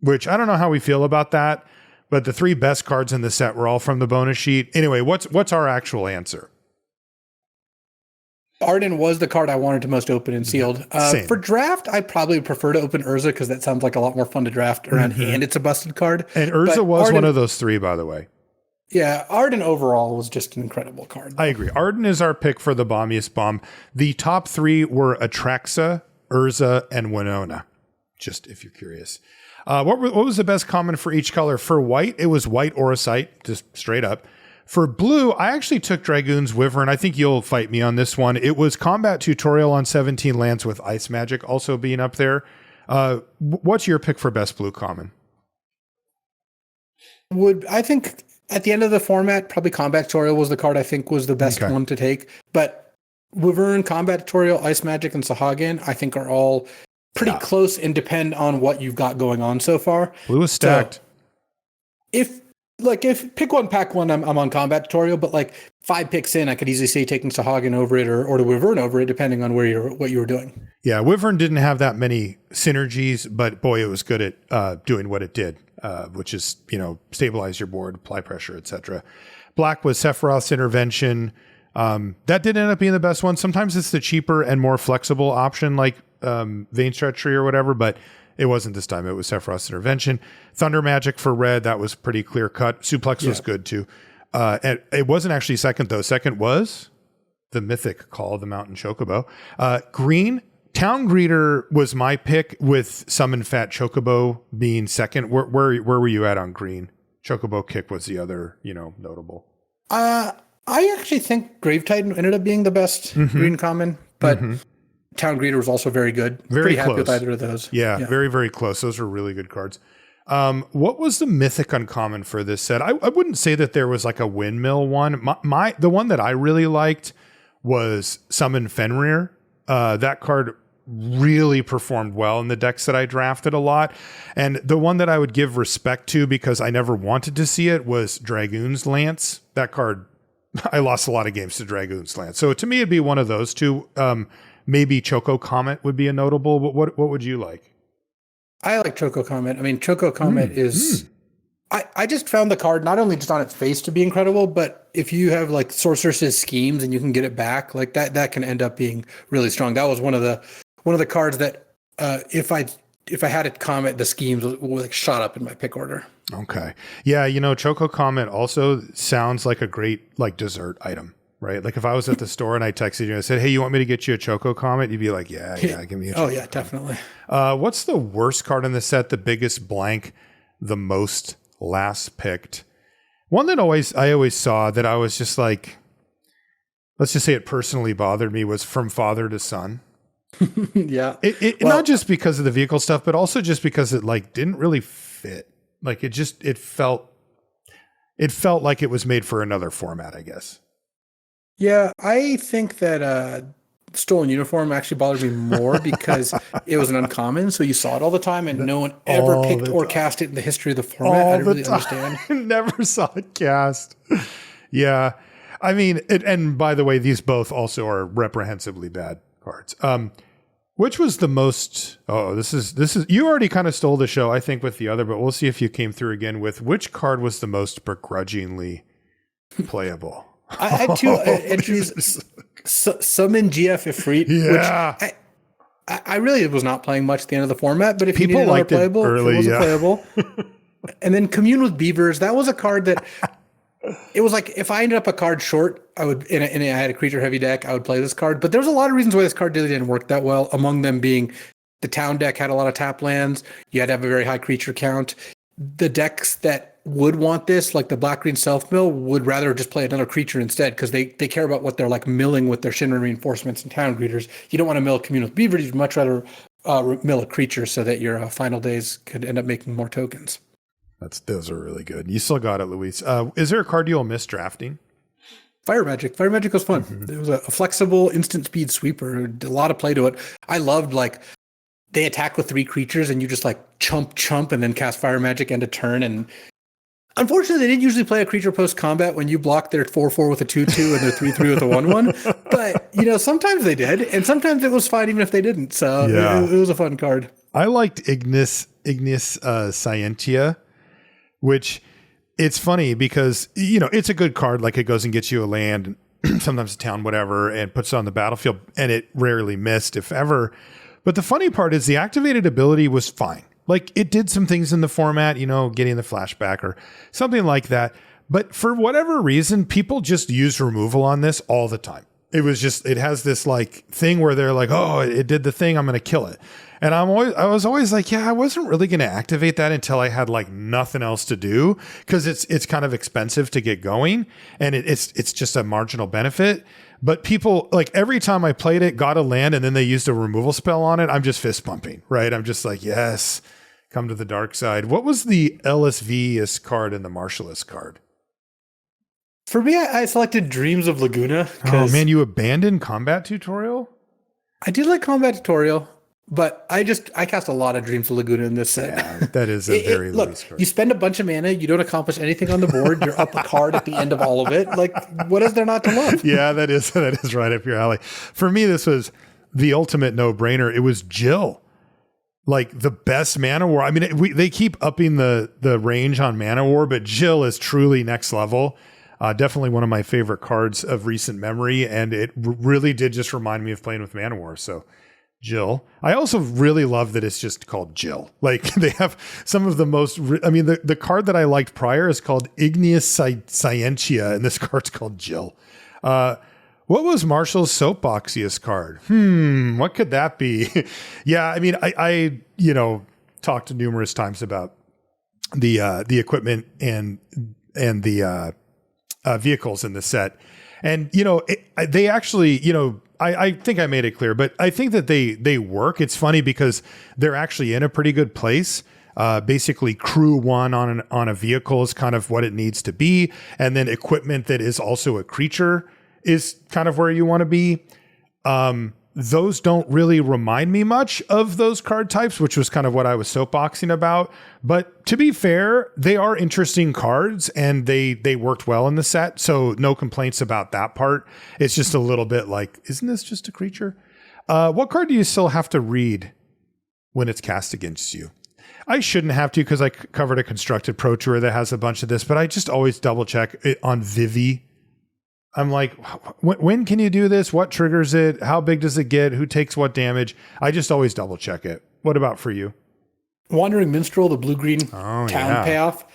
which I don't know how we feel about that, but the 3 best cards in the set were all from the bonus sheet. Anyway, what's our actual answer? Arden was the card I wanted to most open and sealed. For draft, I probably prefer to open Urza because that sounds like a lot more fun to draft around, and it's a busted card. And Urza was Arden, one of those 3, by the way. Yeah, Arden overall was just an incredible card. I agree. Arden is our pick for the bombiest bomb. The top 3 were Atraxa, Urza, and Winona, just if you're curious. What was the best common for each color? For white, it was White Orosite, just straight up. For blue, I actually took Dragoon's Wyvern. I think you'll fight me on this one. It was Combat Tutorial on 17 lands with Ice Magic also being up there. What's your pick for best blue common? I think at the end of the format, probably Combat Tutorial was the card I think was the best one to take. But Wyvern, Combat Tutorial, Ice Magic, and Sahagin, I think are all pretty close and depend on what you've got going on so far. Blue is stacked. So if pick one, pack one, I'm on Combat Tutorial, but like 5 picks in, I could easily see taking Sahagin over it or the Wyvern over it, depending on what you were doing. Yeah, Wyvern didn't have that many synergies, but boy, it was good at doing what it did. Which is, stabilize your board, apply pressure, etc. Black was Sephiroth's Intervention. That did end up being the best one. Sometimes it's the cheaper and more flexible option, like Vein Treachery or whatever, but it wasn't this time. It was Sephiroth's Intervention. Thunder Magic for red, that was pretty clear cut. Suplex was good too. And it wasn't actually second though. Second was the mythic Call of the Mountain Chocobo. Green, Town Greeter was my pick, with Summon Fat Chocobo being second. Where were you at on green? Chocobo Kick was the other, notable. I actually think Grave Titan ended up being the best green common, but Town Greeter was also very good. Very Pretty happy with either of those. Yeah, very, very close. Those were really good cards. What was the mythic uncommon for this set? I wouldn't say that there was like a windmill one. The one that I really liked was Summon Fenrir. That card really performed well in the decks that I drafted a lot. And the one that I would give respect to because I never wanted to see it was Dragoon's Lance. That card, I lost a lot of games to Dragoon's Lance. So to me, it'd be one of those 2. Maybe Choco Comet would be a notable, but what would you like? I like Choco Comet. I mean, Choco Comet is... I just found the card not only just on its face to be incredible, but if you have like Sorceress's Schemes and you can get it back, like that can end up being really strong. That was one of the cards that if I had it Comet, the Schemes would like shot up in my pick order. Okay. Yeah, Choco Comet also sounds like a great like dessert item, right? Like if I was at the store and I texted you and I said, "Hey, you want me to get you a Choco Comet?" You'd be like, "Yeah, give me a Choco Comet." Definitely. What's the worst card in the set? The biggest blank, the most last picked. One that I always saw that I was just like, let's just say it personally bothered me, was From Father to Son. Yeah. Not just because of the vehicle stuff, but also just because it like didn't really fit. Like it felt like it was made for another format, I guess. Yeah, I think that Stolen Uniform actually bothered me more because it was an uncommon, so you saw it all the time, and no one ever picked or cast it in the history of the format. I don't really understand. Never saw it cast. Yeah. I mean, and by the way, these both also are reprehensibly bad cards. Which was the most, this is, you already kind of stole the show, I think, with the other, but we'll see if you came through again with which card was the most begrudgingly playable. I had two entries, some in GF Ifrit, which I really was not playing much at the end of the format, but if people you needed another playable, early, it was playable. And then Commune with Beavers, that was a card that, it was like, if I ended up a card short, I would, and I had a creature heavy deck, I would play this card. But there's a lot of reasons why this card really didn't work that well. Among them being the town deck had a lot of tap lands. You had to have a very high creature count. The decks that would want this, like the black-green self-mill, would rather just play another creature instead because they care about what they're like milling with their Shinra reinforcements and town greeters. You don't want to mill Commune with Beavers. You'd much rather mill a creature so that your final days could end up making more tokens. Those are really good. You still got it, Luis. Is there a card you'll miss drafting? Fire Magic. Fire Magic was fun. It was a flexible instant speed sweeper. A lot of play to it. I loved they attack with 3 creatures and you just chump and then cast Fire Magic end of turn. And unfortunately, they didn't usually play a creature post combat when you block their 4/4 with a 2/2 and their 3/3 with a 1/1. But sometimes they did, and sometimes it was fine even if they didn't. So it was a fun card. I liked Ignis Scientia, which it's funny because, it's a good card. Like it goes and gets you a land, sometimes a town, whatever, and puts it on the battlefield. And it rarely missed, if ever. But the funny part is the activated ability was fine. Like it did some things in the format, getting the flashback or something like that. But for whatever reason, people just use removal on this all the time. It has this thing where they're like, oh, it did the thing, I'm going to kill it. And I was always like, I wasn't really going to activate that until I had nothing else to do because it's kind of expensive to get going and it's just a marginal benefit. But people every time I played it, got a land and then they used a removal spell on it, I'm just fist pumping, right? I'm just like, yes, come to the dark side. What was the LSV-est card and the Martialist card? For me, I selected Dreams of Laguna. Oh man, you abandoned Combat Tutorial? I did like Combat Tutorial. But I cast a lot of Dreams of Laguna in this set. Yeah, that is a very loose card. You spend a bunch of mana, you don't accomplish anything on the board, you're up a card at the end of all of it. What is there not to love? Yeah, that is right up your alley. For me, this was the ultimate no-brainer. It was Jill. The best Mana War. I mean, they keep upping the range on Mana War, but Jill is truly next level. Definitely one of my favorite cards of recent memory, and it really did just remind me of playing with Mana War, so Jill. I also really love that it's just called Jill. They have some of the most, the card that I liked prior is called Ignis Scientia, and this card's called Jill. What was Marshall's soapboxiest card? What could that be? Yeah, I talked numerous times about the equipment and the vehicles in the set. And, they actually, I think I made it clear, but I think that they work. It's funny because they're actually in a pretty good place. Basically, crew 1 on a vehicle is kind of what it needs to be. And then equipment that is also a creature is kind of where you want to be. Those don't really remind me much of those card types, which was kind of what I was soapboxing about. But to be fair, they are interesting cards and they worked well in the set. So no complaints about that part. It's just a little bit isn't this just a creature? What card do you still have to read when it's cast against you? I shouldn't have to because I covered a Constructed Pro Tour that has a bunch of this, but I just always double check it on Vivi. I'm like, when can you do this? What triggers it? How big does it get? Who takes what damage? I just always double check it. What about for you? Wandering Minstrel, the blue-green town payoff.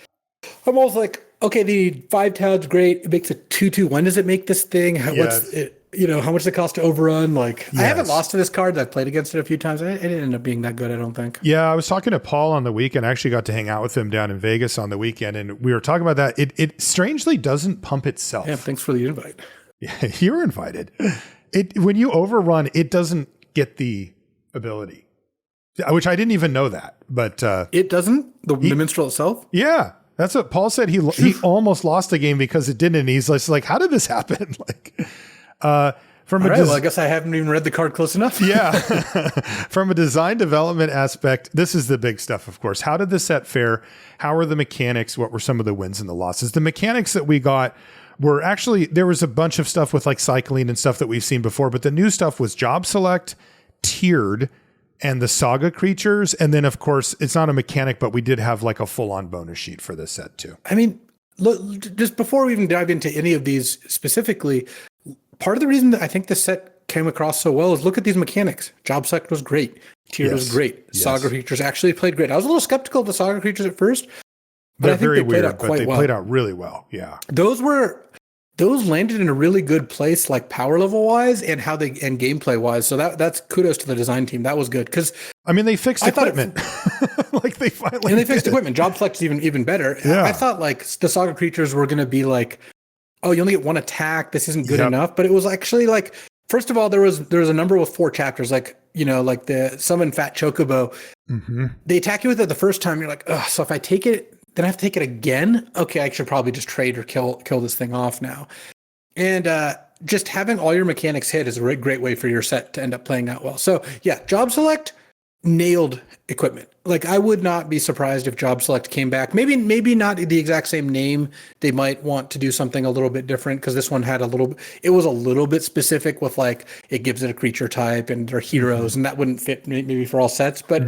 I'm always like, okay, the 5 towns, great. It makes a 2/2. When does it make this thing? How much does it cost to overrun? I haven't lost to this card. I've played against it a few times. It didn't end up being that good, I don't think. Yeah, I was talking to Paul on the weekend. I actually got to hang out with him down in Vegas on the weekend, and we were talking about that. It strangely doesn't pump itself. Yeah, thanks for the invite. Yeah, you were invited. When you overrun, it doesn't get the ability, which I didn't even know that. But it doesn't? The Minstrel itself? Yeah. That's what Paul said. He almost lost a game because it didn't. And he's just like, how did this happen? I guess I haven't even read the card close enough. Yeah. From a design development aspect, this is the big stuff, of course. How did the set fare? How are the mechanics? What were some of the wins and the losses? The mechanics that we got were actually, there was a bunch of stuff with cycling and stuff that we've seen before, but the new stuff was job select, tiered and the saga creatures. And then of course it's not a mechanic, but we did have like a full on bonus sheet for this set too. I mean, look, just before we even dive into any of these specifically, part of the reason that I think this set came across so well is look at these mechanics. Job select was great. Tiered was great. Saga creatures actually played great. I was a little skeptical of the saga creatures at first, but I think they played out quite well. Played out really well. Yeah. Those landed in a really good place, like power level wise and and gameplay wise. So that's kudos to the design team. That was good because I mean they fixed equipment. Like they finally and they fixed equipment. Job select is even better. Yeah. I thought like the saga creatures were going to be like, oh, you only get one attack. This isn't good enough. But it was actually like, first of all, there was a number with 4 chapters, like like the summon fat chocobo. Mm-hmm. They attack you with it the first time. You're like, oh, so if I take it. Then I have to take it again? Okay, I should probably just trade or kill this thing off now. And just having all your mechanics hit is a great way for your set to end up playing out well. So yeah, Job Select nailed equipment. Like I would not be surprised if Job Select came back. Maybe not the exact same name. They might want to do something a little bit different because this one had it was a little bit specific with like it gives it a creature type and they're heroes, and that wouldn't fit maybe for all sets, but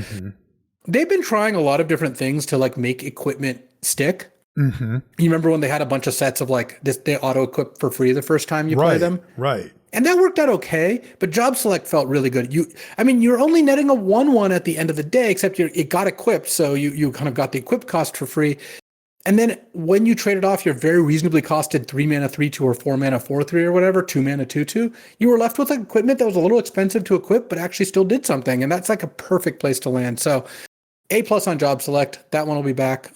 they've been trying a lot of different things to like make equipment stick. Mm-hmm. You remember when they had a bunch of sets of like this, they auto equip for free the first time you play them, right? And that worked out okay. But Job Select felt really good. You're only netting a 1/1 at the end of the day, except it got equipped, so you kind of got the equip cost for free. And then when you traded off your very reasonably costed 3 mana 3/2 or 4 mana 4/3 or whatever, 2 mana 2/2, you were left with like equipment that was a little expensive to equip, but actually still did something. And that's like a perfect place to land. So A+ on Job Select. That one will be back.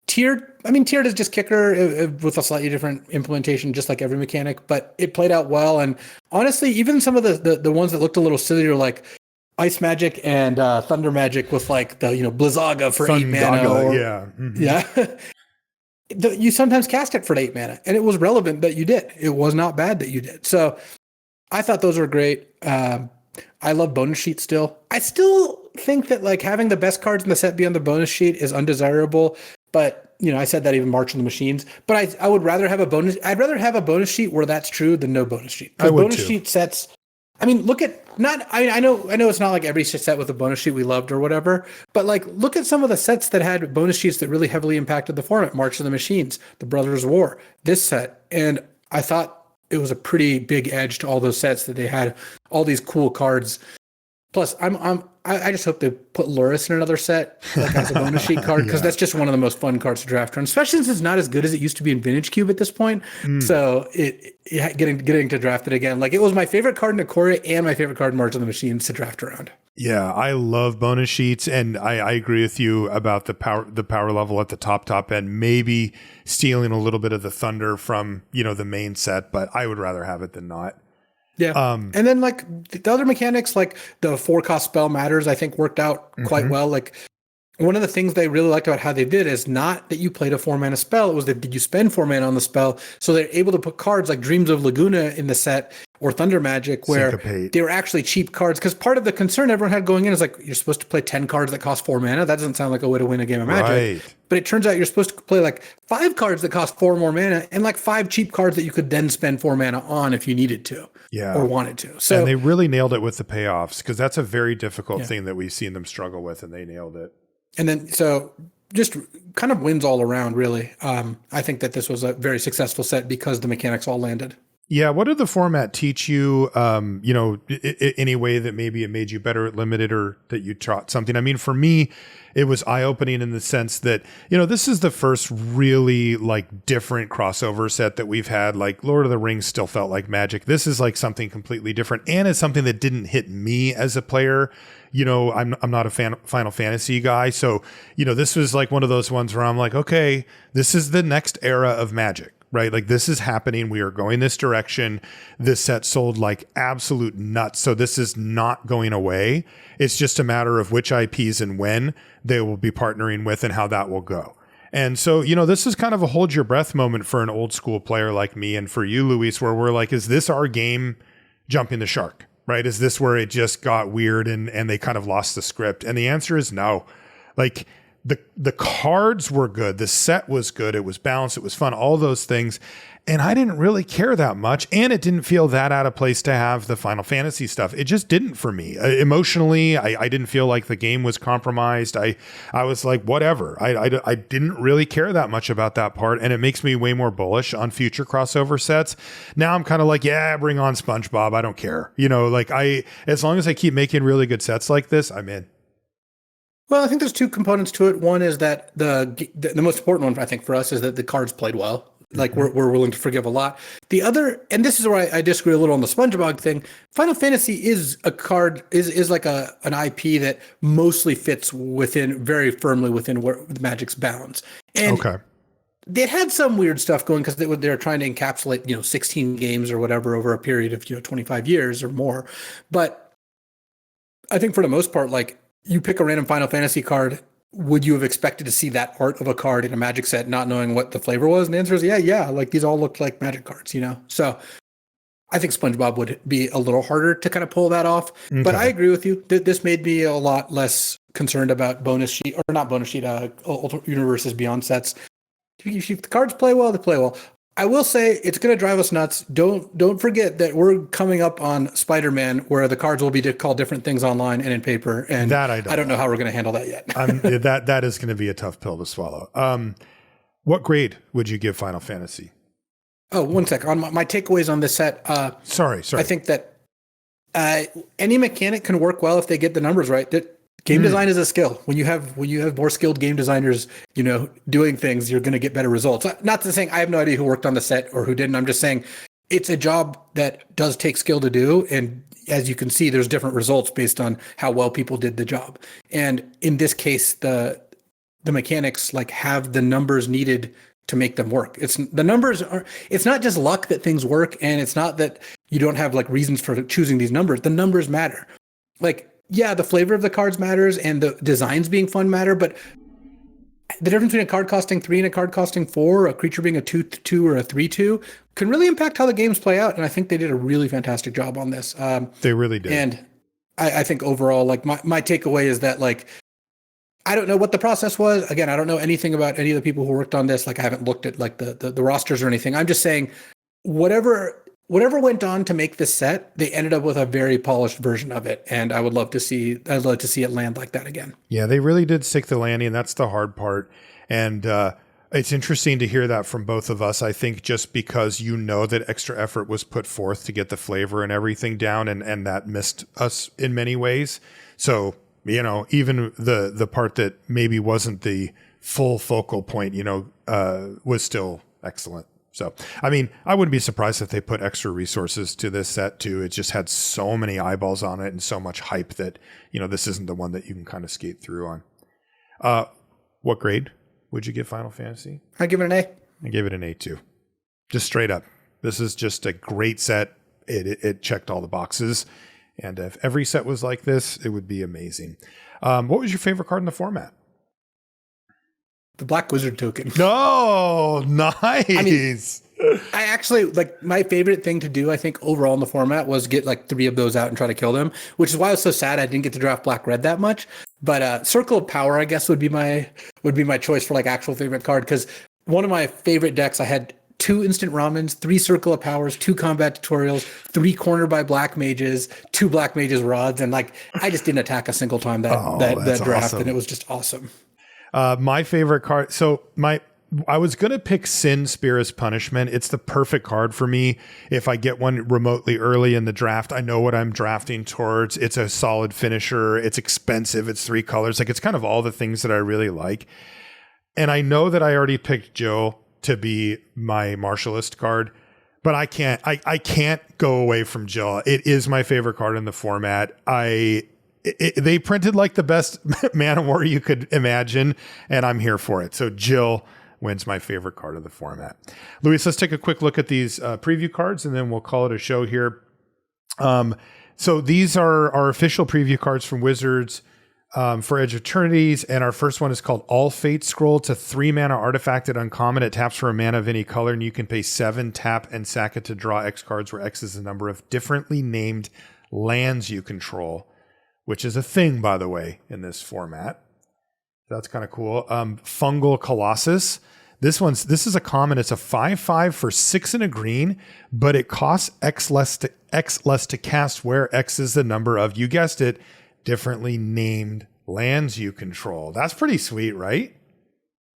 Tiered is just kicker with a slightly different implementation, just like every mechanic, but it played out well. And honestly, even some of the ones that looked a little sillier, like Ice Magic and Thunder Magic with like the Blizzaga for 8 mana. You sometimes cast it for 8 mana, and it was relevant that you did. It was not bad that you did. So I thought those were great. I love bonus sheets still. I still think that like having the best cards in the set be on the bonus sheet is undesirable. But I said that even March on the Machines. But I would rather have a bonus. I'd rather have a bonus sheet where that's true than no bonus sheet. Because bonus sheet sets. I mean, look at I know it's not like every set with a bonus sheet we loved or whatever. But like, look at some of the sets that had bonus sheets that really heavily impacted the format. March of the Machines, the Brothers War, this set, and I thought it was a pretty big edge to all those sets that they had all these cool cards. Plus, I just hope they put Loris in another set like as a bonus sheet card because that's just one of the most fun cards to draft around, especially since it's not as good as it used to be in Vintage Cube at this point. So getting to draft it again, like it was my favorite card in Ikoria and my favorite card in March of the Machines to draft around. Yeah, I love bonus sheets, and I agree with you about the power level at the top end. Maybe stealing a little bit of the thunder from the main set, but I would rather have it than not. Yeah. And then like the other mechanics, like the 4-cost spell matters, I think worked out quite well. Like one of the things they really liked about how they did is not that you played a 4-mana spell. It was that did you spend 4 mana on the spell? So they're able to put cards like Dreams of Laguna in the set or Thunder Magic where they were actually cheap cards. Because part of the concern everyone had going in is like, you're supposed to play 10 cards that cost 4 mana. That doesn't sound like a way to win a game of Magic. Right. But it turns out you're supposed to play like 5 cards that cost 4 more mana and like 5 cheap cards that you could then spend 4 mana on if you needed to. Or wanted to. So and they really nailed it with the payoffs because that's a very difficult thing that we've seen them struggle with, and they nailed it. And then so just kind of wins all around, really. I think that this was a very successful set because the mechanics all landed. Yeah. What did the format teach you, any way that maybe it made you better at Limited or that you taught something? I mean, for me, it was eye-opening in the sense that, this is the first really like different crossover set that we've had. Like Lord of the Rings still felt like Magic. This is like something completely different. And it's something that didn't hit me as a player. I'm not a Final Fantasy guy. So, this was like one of those ones where I'm like, okay, this is the next era of Magic. Right? Like this is happening. We are going this direction. This set sold like absolute nuts. So this is not going away. It's just a matter of which IPs and when they will be partnering with and how that will go. And so, this is kind of a hold your breath moment for an old school player like me and for you, Luis, where we're like, is this our game jumping the shark? Right? Is this where it just got weird and they kind of lost the script? And the answer is no. Like, the cards were good. The set was good. It was balanced. It was fun. All those things. And I didn't really care that much. And it didn't feel that out of place to have the Final Fantasy stuff. It just didn't for me. Emotionally, I didn't feel like the game was compromised. I was like, whatever. I didn't really care that much about that part. And it makes me way more bullish on future crossover sets. Now I'm kind of like, yeah, bring on SpongeBob. I don't care. Like as long as I keep making really good sets like this, I'm in. Well, I think there's two components to it. One is that the most important one, I think, for us is that the cards played well. Like we're willing to forgive a lot. The other, and this is where I disagree a little on the SpongeBob thing. Final Fantasy is a card is like an IP that mostly fits very firmly within where the Magic's bounds. And they had some weird stuff going because they were trying to encapsulate 16 games or whatever over a period of 25 years or more. But I think for the most part, like you pick a random Final Fantasy card. Would you have expected to see that art of a card in a Magic set, not knowing what the flavor was? And the answer is yeah. Like these all looked like Magic cards, So I think SpongeBob would be a little harder to kind of pull that off. Okay. But I agree with you. This made me a lot less concerned about Ultimate Universes Beyond sets. If the cards play well, they play well. I will say it's going to drive us nuts. Don't forget that we're coming up on Spider-Man, where the cards will be called different things online and in paper. And that I don't know how we're going to handle that yet. That is going to be a tough pill to swallow. What grade would you give Final Fantasy? Oh, one sec. On my takeaways on this set. Sorry. I think that any mechanic can work well if they get the numbers right. Game design is a skill. When you have more skilled game designers, doing things, you're going to get better results. Not to saying I have no idea who worked on the set or who didn't. I'm just saying it's a job that does take skill to do. And as you can see, there's different results based on how well people did the job. And in this case, the mechanics have the numbers needed to make them work. It's not just luck that things work. And it's not that you don't have reasons for choosing these numbers. The numbers matter. Yeah, the flavor of the cards matters and the designs being fun matter, but the difference between a card costing 3 and a card costing 4, a creature being a 2/2 or a 3/2, can really impact how the games play out. And I think they did a really fantastic job on this. They really did. And I think overall, my takeaway is that I don't know what the process was. Again, I don't know anything about any of the people who worked on this. I haven't looked at the rosters or anything. I'm just saying whatever went on to make this set, they ended up with a very polished version of it. And I'd love to see it land like that again. Yeah, they really did stick the landing, and that's the hard part. And it's interesting to hear that from both of us. I think just because that extra effort was put forth to get the flavor and everything down, and that missed us in many ways. So, even the part that maybe wasn't the full focal point, was still excellent. So, I wouldn't be surprised if they put extra resources to this set too. It just had so many eyeballs on it and so much hype that, this isn't the one that you can kind of skate through on. What grade would you give Final Fantasy? I give it an A. I gave it an A too. Just straight up. This is just a great set. It checked all the boxes. And if every set was like this, it would be amazing. What was your favorite card in the format? The Black Wizard token. No, nice. I actually my favorite thing to do, I think, overall in the format was get 3 of those out and try to kill them, which is why I was so sad I didn't get to draft Black Red that much. But Circle of Power, I guess, would be my choice for actual favorite card, because one of my favorite decks, I had 2 instant ramens, 3 Circle of Powers, 2 combat tutorials, 3 corner by black mages, 2 black mages rods, and I just didn't attack a single time that draft, awesome. And it was just awesome. My favorite card. So I was going to pick Sin Spear as punishment. It's the perfect card for me. If I get one remotely early in the draft, I know what I'm drafting towards. It's a solid finisher. It's expensive. It's 3 colors. It's kind of all the things that I really like. And I know that I already picked Jill to be my Martialist card, but I can't go away from Jill. It is my favorite card in the format. They printed the best Man of War you could imagine, and I'm here for it. So Jill wins my favorite card of the format. Luis, let's take a quick look at these preview cards, and then we'll call it a show here. So these are our official preview cards from Wizards for Edge of Eternities, and our first one is called All Fate Scroll. It's a 3-mana artifact at uncommon. It taps for a mana of any color, and you can pay 7, tap, and sack it to draw X cards, where X is the number of differently named lands you control, which is a thing, by the way, in this format. That's kind of cool. Fungal Colossus. This is a common. It's a 5/5 for 6 and a green, but it costs X less to cast, where X is the number of, you guessed it, differently named lands you control. That's pretty sweet, right?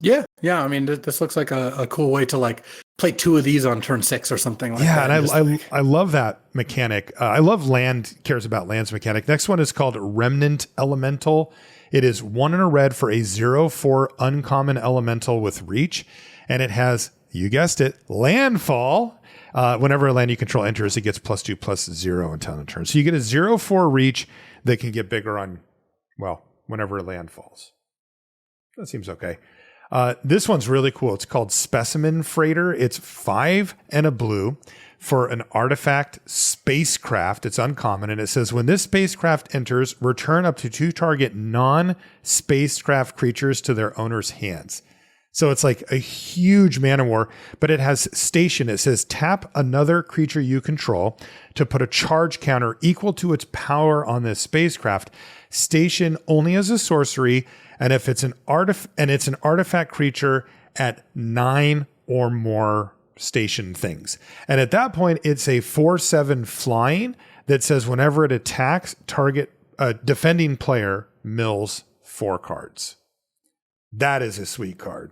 Yeah. I mean, this looks like a cool way to like play 2 of these on turn 6 or something like that. Yeah, and I love that mechanic. I love land cares about lands mechanic. Next one is called Remnant Elemental. It is 1 and a red for a 0/4 uncommon elemental with reach, and it has, you guessed it, landfall. Whenever a land you control enters, it gets +2/+0 until end of turn. So you get a 0/4 reach that can get bigger on, well, whenever a land falls. That seems okay. This one's really cool. It's called Specimen Freighter. It's 5 and a blue for an artifact spacecraft. It's uncommon, and it says when this spacecraft enters, return up to 2 target non-spacecraft creatures to their owner's hands. So it's like a huge mana war, but it has station. It says tap another creature you control to put a charge counter equal to its power on this spacecraft. Station only as a sorcery, and if it's an artifact creature at 9 or more station things. And at that point, it's a 4/7 flying that says whenever it attacks, target defending player mills 4 cards. That is a sweet card.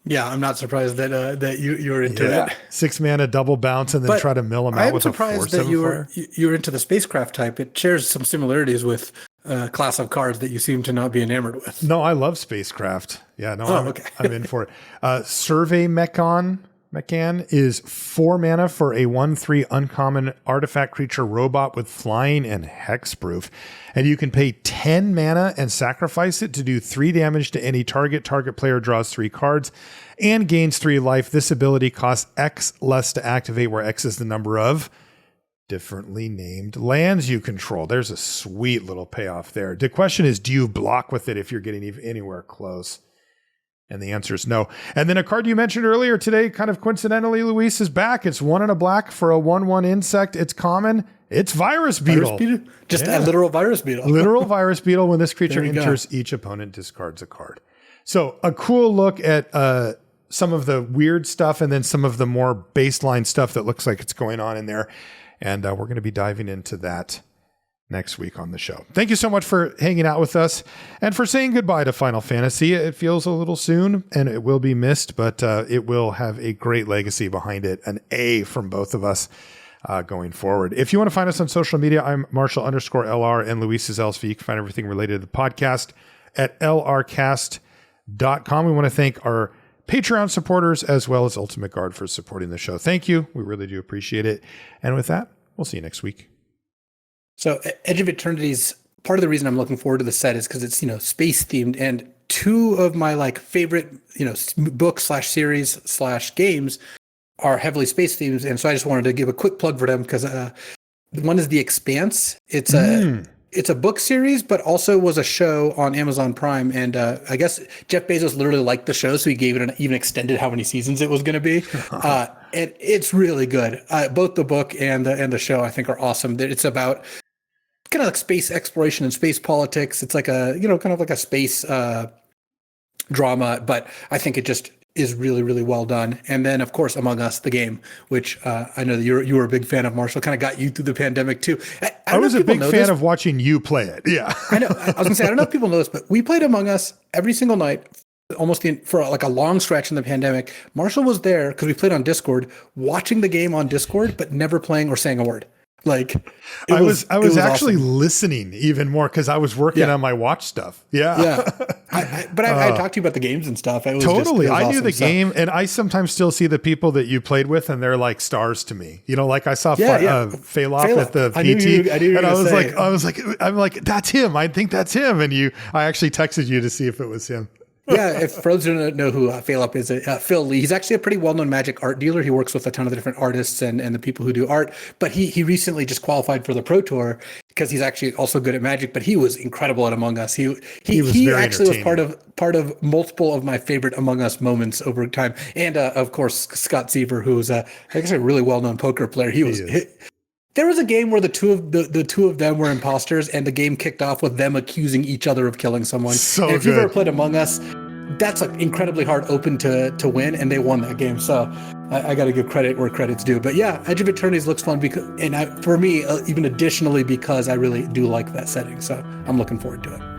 Yeah, I'm not surprised that you're into it. 6 mana, double bounce, and then try to mill them out with a 4/7 I'm surprised that you're into the spacecraft type. It shares some similarities with a class of cards that you seem to not be enamored with. No, I love spacecraft. Yeah, no, okay. I'm in for it. Survey Mechan is 4 mana for a 1/3 uncommon artifact creature robot with flying and hexproof. And you can pay 10 mana and sacrifice it to do 3 damage to any target. Target player draws 3 cards and gains 3 life. This ability costs X less to activate, where X is the number of differently named lands you control. There's a sweet little payoff there. The question is, do you block with it if you're getting anywhere close? And the answer is no. And then a card you mentioned earlier today, kind of coincidentally, Luis, is back. It's 1 and a black for a 1/1 insect. It's common. It's Virus Beetle. Just a literal Virus Beetle. Literal Virus Beetle. When this creature enters, each opponent discards a card. So a cool look at some of the weird stuff and then some of the more baseline stuff that looks like it's going on in there. And we're going to be diving into that next week on the show. Thank you so much for hanging out with us and for saying goodbye to Final Fantasy. It feels a little soon and it will be missed, but it will have a great legacy behind it. An A from both of us going forward. If you want to find us on social media, I'm Marshall_LR and Luis is LSV. You can find everything related to the podcast at lrcast.com. We want to thank our Patreon supporters as well as Ultimate Guard for supporting the show. Thank you. We really do appreciate it. And with that, we'll see you next week. So Edge of Eternity's part of the reason I'm looking forward to the set is because it's, space themed, and 2 of my favorite, books/series/ games are heavily space themed. And so I just wanted to give a quick plug for them because one is The Expanse. It's a book series, but also was a show on Amazon Prime. And I guess Jeff Bezos literally liked the show, so he gave it even extended how many seasons it was going to be. And it's really good. Both the book and the show, I think, are awesome. It's about kind of like space exploration and space politics. It's like a, kind of like a space drama, but I think it just is really, really well done. And then, of course, Among Us, the game, which I know that you were a big fan of, Marshall, kind of got you through the pandemic too. I was a big fan of watching you play it. Yeah. I know. I was going to say, I don't know if people know this, but we played Among Us every single night for like a long stretch in the pandemic. Marshall was there because we played on Discord, watching the game on Discord, but never playing or saying a word. I was actually awesome. Listening even more because I was working on my watch stuff. Yeah. I talked to you about the games and stuff. It was totally. I knew awesome the game, and I sometimes still see the people that you played with, and they're like stars to me. Like I saw Phalop at the PT, and I'm like, that's him. I think that's him. And I actually texted you to see if it was him. Yeah, if for those who don't know who Phalop is, Phil Lee, he's actually a pretty well-known Magic art dealer. He works with a ton of different artists and the people who do art, but he recently just qualified for the Pro Tour because he's actually also good at Magic, but he was incredible at Among Us. He actually was part of multiple of my favorite Among Us moments over time. And of course, Scott Siever, who's actually a really well-known poker player. There was a game where the two of them were imposters, and the game kicked off with them accusing each other of killing someone. So and if good. you've ever played Among Us, that's like incredibly hard open to win, and they won that game. So I got to give credit where credit's due. But yeah, Edge of Eternities looks fun for me, even additionally because I really do like that setting. So I'm looking forward to it.